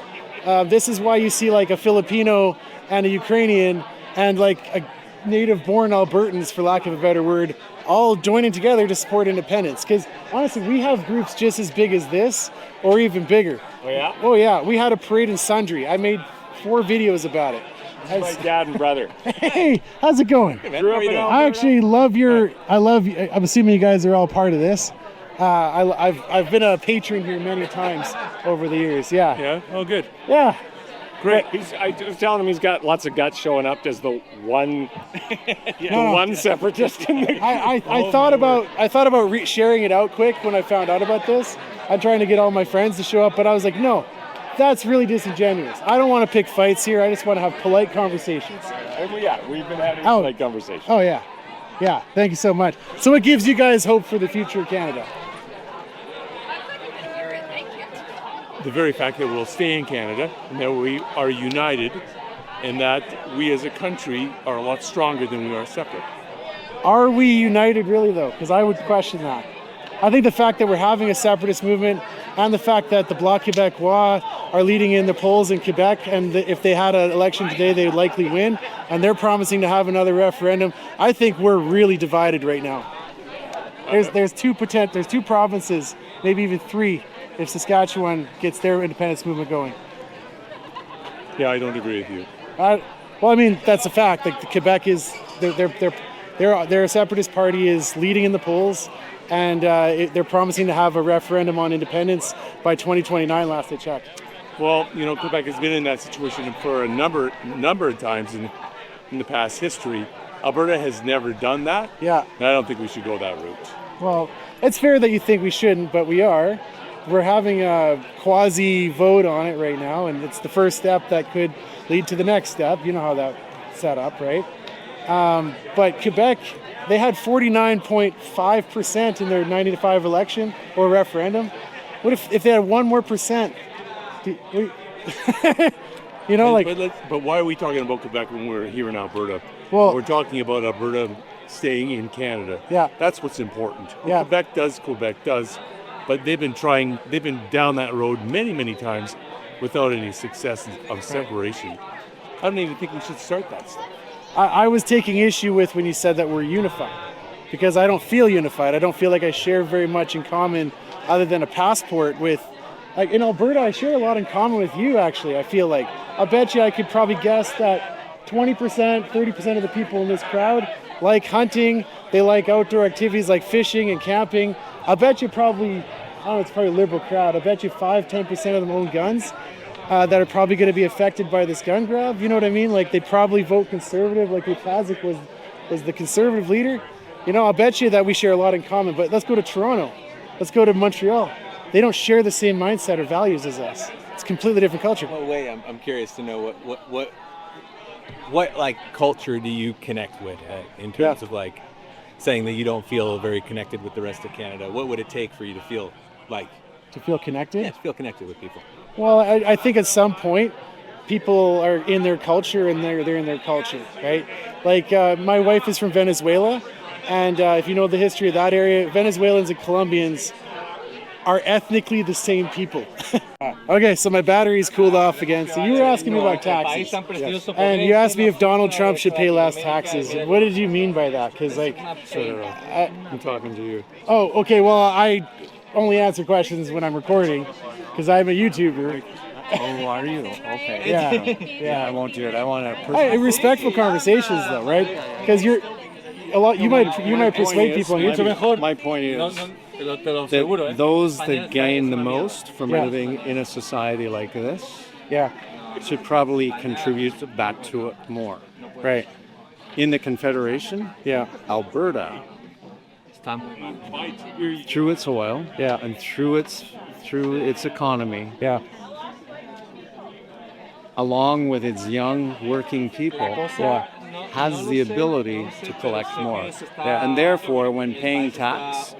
this is why you see like a Filipino and a Ukrainian and like a native-born Albertans, for lack of a better word, all joining together to support independence. Because honestly, we have groups just as big as this, or even bigger. Oh yeah? Oh yeah. We had a parade in Sundre. I made 4 videos about it. He's my dad and brother. Hey, how's it going? Grew up in Alberta. I actually love your. I'm assuming you guys are all part of this. I've been a patron here many times over the years. Yeah. Yeah. Oh, good. Yeah. Great. I was telling him he's got lots of guts showing up as the one, one separatist. In the I thought about sharing it out quick when I found out about this. I'm trying to get all my friends to show up, but I was like, no, that's really disingenuous. I don't want to pick fights here. I just want to have polite conversations. We've been having polite conversations. Oh yeah, yeah. Thank you so much. So, what gives you guys hope for the future of Canada? The very fact that we'll stay in Canada and that we are united and that we as a country are a lot stronger than we are separate. Are we united really though? Because I would question that. I think the fact that we're having a separatist movement and the fact that the Bloc Québécois are leading in the polls in Quebec, and if they had an election today, they would likely win, and they're promising to have another referendum, I think we're really divided right now. There's two provinces, maybe even three, if Saskatchewan gets their independence movement going. Yeah, I don't agree with you. Well, I mean, that's a fact. Like, Quebec is their separatist party is leading in the polls, and they're promising to have a referendum on independence by 2029. Last I checked. Well, Quebec has been in that situation for a number of times in the past history. Alberta has never done that. Yeah. And I don't think we should go that route. Well, it's fair that you think we shouldn't, but we are. We're having a quasi vote on it right now, and it's the first step that could lead to the next step. You know how that's set up, right? But Quebec, they had 49.5% in their 95 election or referendum. What if they had 1 more percent? But why are we talking about Quebec when we're here in Alberta? Well, we're talking about Alberta staying in Canada. Yeah. That's what's important. Yeah. Quebec does. But they've been down that road many, many times without any success of separation. I don't even think we should start that stuff. I was taking issue with when you said that we're unified, because I don't feel unified. I don't feel like I share very much in common other than a passport with, like in Alberta, I share a lot in common with you, actually. I feel like, I bet you I could probably guess that 20%, 30% of the people in this crowd like hunting. They like outdoor activities like fishing and camping. I bet you probably, it's probably a liberal crowd. I bet you 5-10% of them own guns that are probably going to be affected by this gun grab. You know what I mean? Like, they probably vote conservative, like Lukaszuk was the conservative leader. I'll bet you that we share a lot in common. But let's go to Toronto. Let's go to Montreal. They don't share the same mindset or values as us. It's a completely different culture. Well, wait, I'm curious to know what like culture do you connect with in terms of like saying that you don't feel very connected with the rest of Canada? What would it take for you to feel like? To feel connected? Yeah, to feel connected with people. Well, I think at some point, people are in their culture and they're in their culture, right? Like, my wife is from Venezuela, and if you know the history of that area, Venezuelans and Colombians are ethnically the same people. Okay, so my battery's cooled off again. So you were asking me about taxes. Yes. And you asked me if Donald Trump should pay less taxes. What did you mean by that? Because, like, I'm talking to you. Oh, okay, well, I only answer questions when I'm recording, because I'm a YouTuber. Oh, are you? Okay. Yeah. I won't do it. I want to. Respectful conversations, though, right? Because you might persuade people on YouTube. My point is that those that gain the most from living in a society like this, should probably contribute back to it more. Right. In the Confederation, Alberta, through its oil, and through its economy, along with its young working people, has the ability to collect more. And therefore, when paying tax,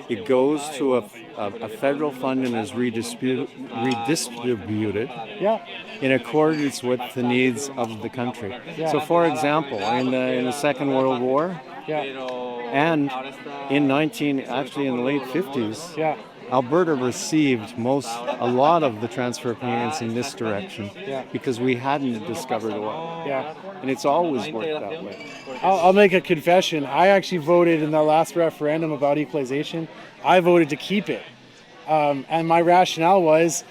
it goes to a federal fund and is redistributed in accordance with the needs of the country. So, for example, in the Second World War, and in the late 50s, Alberta received a lot of the transfer payments in this direction because we hadn't discovered oil. And it's always worked that way. I'll make a confession. I actually voted in the last referendum about equalization. I voted to keep it. And my rationale was,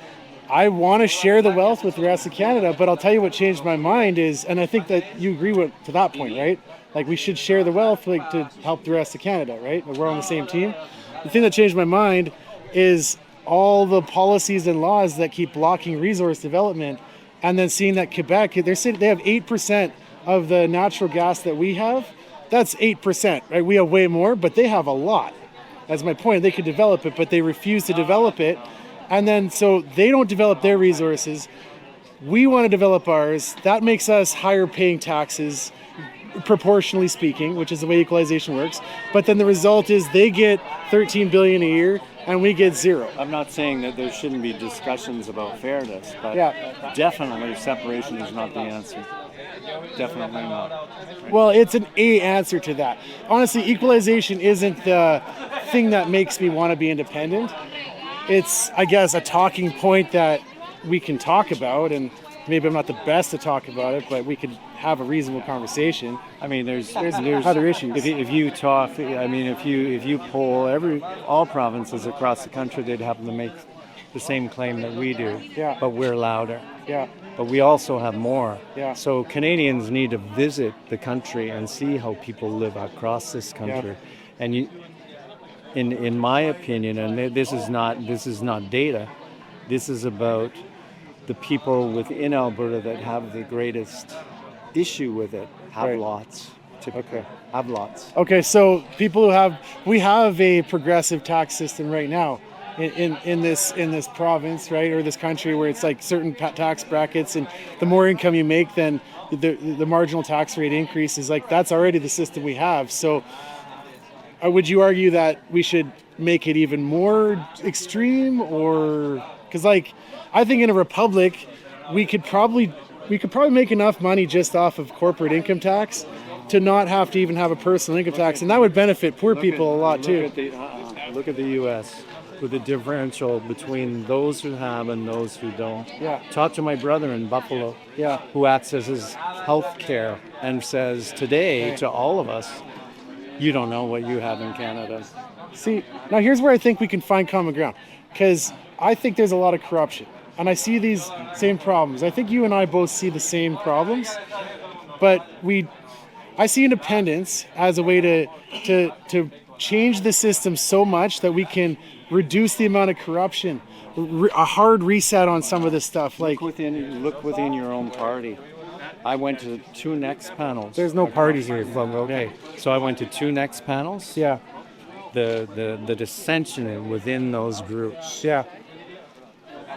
I want to share the wealth with the rest of Canada, but I'll tell you what changed my mind is, and I think that you agree with to that point, right? Like we should share the wealth like to help the rest of Canada, right? We're on the same team. The thing that changed my mind is all the policies and laws that keep blocking resource development, and then seeing that Quebec, they have 8% of the natural gas that we have. That's 8%, right? We have way more, but they have a lot. That's my point. They could develop it, but they refuse to develop it. And then so they don't develop their resources. We want to develop ours. That makes us higher paying taxes, proportionally speaking, which is the way equalization works. But then the result is they get $13 billion a year and we get zero. I'm not saying that there shouldn't be discussions about fairness, but definitely separation is not the answer. Definitely not. Well, it's an A answer to that. Honestly, equalization isn't the thing that makes me want to be independent. It's, I guess, a talking point that we can talk about, and maybe I'm not the best to talk about it, but we could have a reasonable conversation. I mean, there's other issues. If you talk, I mean, if you poll all provinces across the country, they'd have to make the same claim that we do. Yeah. But we're louder. Yeah. But we also have more. Yeah. So Canadians need to visit the country and see how people live across this country. Yeah. And in my opinion, and this is not data, this is about the people within Alberta that have the greatest issue with it, have lots. Typically, have lots. Okay, so people we have a progressive tax system right now in this province, right, or this country, where it's like certain tax brackets, and the more income you make, then the marginal tax rate increases. Like that's already the system we have. So would you argue that we should make it even more extreme, or because like I think in a republic we could probably make enough money just off of corporate income tax to not have to even have a personal income tax, and that would benefit poor people a lot too. Look at the U.S. with the differential between those who have and those who don't. Yeah. Talk to my brother in Buffalo, who accesses health care and says today to all of us, you don't know what you have in Canada. See, now here's where I think we can find common ground, because I think there's a lot of corruption, and I see these same problems. I think you and I both see the same problems, but I see independence as a way to change the system so much that we can reduce the amount of corruption, a hard reset on some of this stuff. Look within your own party. I went to 2 next panels. There's no parties here. Okay, so I went to 2 next panels. Yeah. The dissension within those groups. Yeah.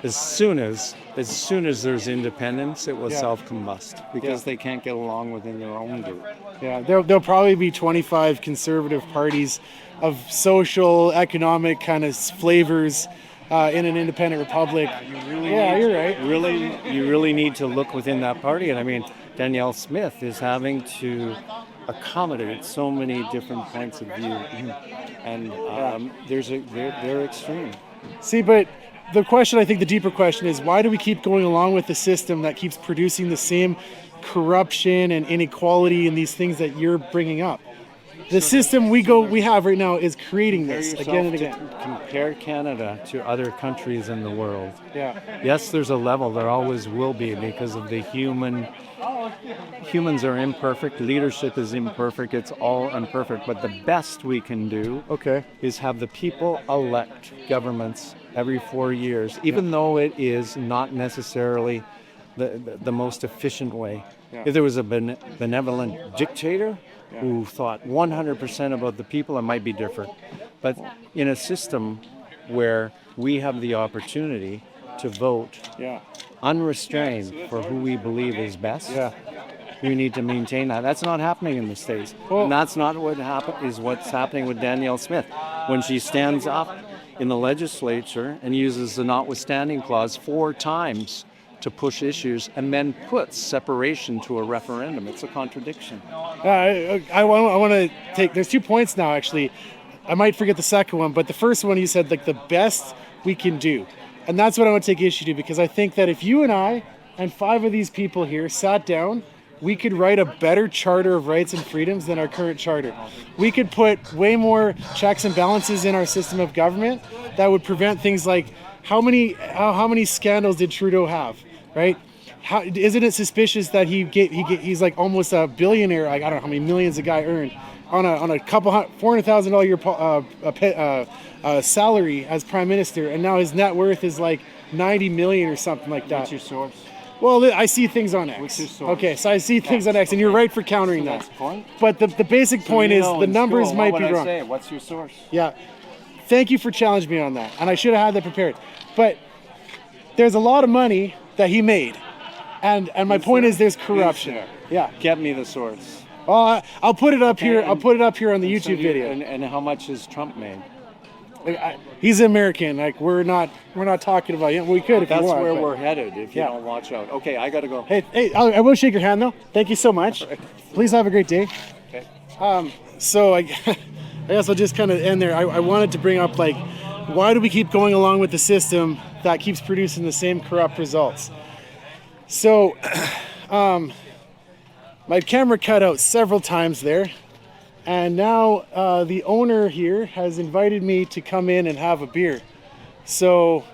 As soon as there's independence, it will self-combust because they can't get along within their own group. Yeah, there'll probably be 25 conservative parties of social, economic kind of flavors in an independent republic. You're right. You really need to look within that party, and I mean, Danielle Smith is having to accommodate so many different points of view, and they're extreme. See, but the question, I think the deeper question is, why do we keep going along with the system that keeps producing the same corruption and inequality and these things that you're bringing up? The system we have right now is creating this again and again. Compare Canada to other countries in the world. Yeah. Yes, there's a level. There always will be, because of the humans are imperfect. Leadership is imperfect. It's all imperfect. But the best we can do is have the people elect governments every 4 years, even though it is not necessarily the most efficient way. Yeah. If there was a benevolent dictator who thought 100% about the people, it might be different. But in a system where we have the opportunity to vote unrestrained for who we believe is best, we need to maintain that. That's not happening in the States. And that's not what's happening with Danielle Smith. When she stands up in the legislature and uses the notwithstanding clause 4 times to push issues and then puts separation to a referendum. It's a contradiction. I want to take, there's 2 points now actually. I might forget the second one, but the first one you said like the best we can do. And that's what I want to take issue to, because I think that if you and I and 5 of these people here sat down, we could write a better charter of rights and freedoms than our current charter. We could put way more checks and balances in our system of government that would prevent things like how many scandals did Trudeau have, right? Isn't it suspicious that he's like almost a billionaire? Like, I don't know how many millions a guy earned on a couple $400,000 a year salary as prime minister, and now his net worth is like 90 million or something like that. What's your source? Well, I see things on X. What's your source? Okay, so I see things on X, and you're right for countering that. But the basic point is the numbers might be wrong. What's your source? Yeah. Thank you for challenging me on that, and I should have had that prepared. But there's a lot of money that he made, and my point is there's corruption. Yeah. Get me the source. Oh, I'll put it up here. I'll put it up here on the YouTube video. And how much has Trump made? He's American. Like we're not talking about him. We could if you want. That's where we're headed if you don't watch out. Okay, I gotta go. Hey, I will shake your hand though. Thank you so much. Please have a great day. Okay. So I guess I'll just kind of end there. I wanted to bring up like, why do we keep going along with the system that keeps producing the same corrupt results? So, my camera cut out several times there. And now the owner here has invited me to come in and have a beer. So,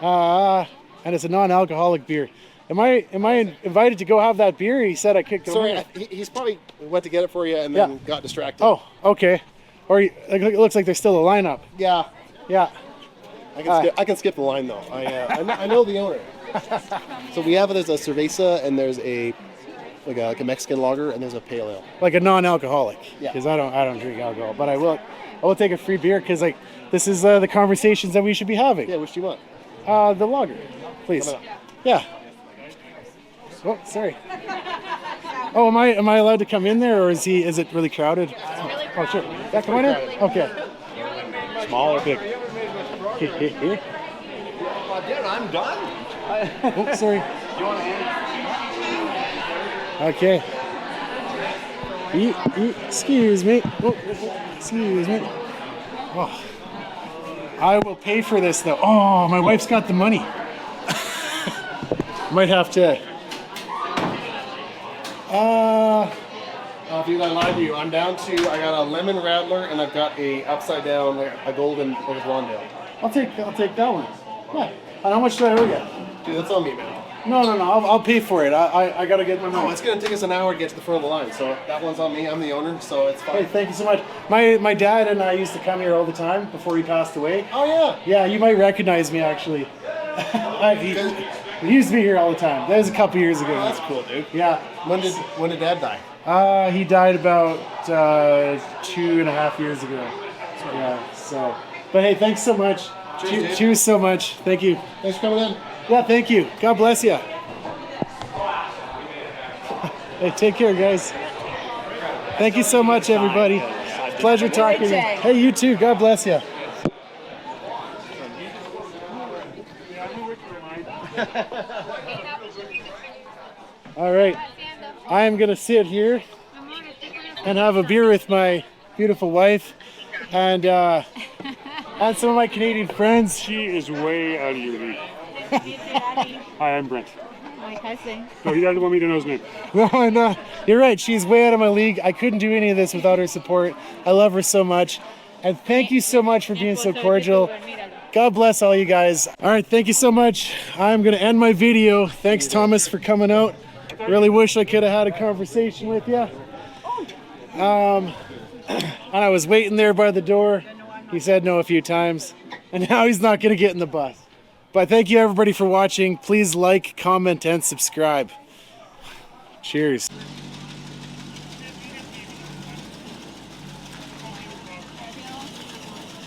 and it's a non-alcoholic beer. Am I invited to go have that beer? He said I could go. Sorry, he's probably went to get it for you and then got distracted. Oh, okay. Or it looks like there's still a lineup. Yeah. Yeah. I can skip the line though. I know the owner. So we have it as a cerveza and there's a Mexican lager and there's a pale ale. Like a non-alcoholic. Yeah. Because I don't drink alcohol, but I will take a free beer because like this is the conversations that we should be having. Yeah. Which do you want? The lager, please. Yeah. Oh, sorry. Oh, am I allowed to come in there, or is it really crowded? Oh, sure. Yeah, come on in. Okay. Small or big? Dude, I'm done. Oh, sorry. Okay. Excuse me. Oh, excuse me. Oh. I will pay for this though. Oh, my wife's got the money. Might have to. Dude, I lied to you. I'm down to, I got a lemon radler and I've got a upside down, a golden blonde. I'll take that one. Yeah. And how much do I owe you? Dude, that's on me, man. No. I'll pay for it. I gotta get my money. No, it's gonna take us an hour to get to the front of the line, so that one's on me. I'm the owner, so it's fine. Hey, thank you so much. My dad and I used to come here all the time before he passed away. Oh yeah. Yeah, you might recognize me actually. He used to be here all the time. That was a couple years ago. Oh, that's cool, dude. Yeah. When did Dad die? He died about 2.5 years ago. Yeah. So, but hey, thanks so much. Cheers so much. Thank you. Thanks for coming in. Yeah, thank you. God bless you. Hey, take care, guys. Thank you so much, everybody. Pleasure talking to you. Hey, you too. God bless you. All right. I am going to sit here and have a beer with my beautiful wife and some of my Canadian friends. She is way out of your league. Hi, I'm Brent. My cousin. No, he doesn't want me to know his name. No, you're right. She's way out of my league. I couldn't do any of this without her support. I love her so much. And thank you so much for being so cordial. God bless all you guys. All right, thank you so much. I'm going to end my video. Thanks, Thomas, for coming out. Really wish I could have had a conversation with you. And I was waiting there by the door. He said no a few times. And now he's not going to get in the bus. But thank you, everybody, for watching. Please like, comment, and subscribe. Cheers.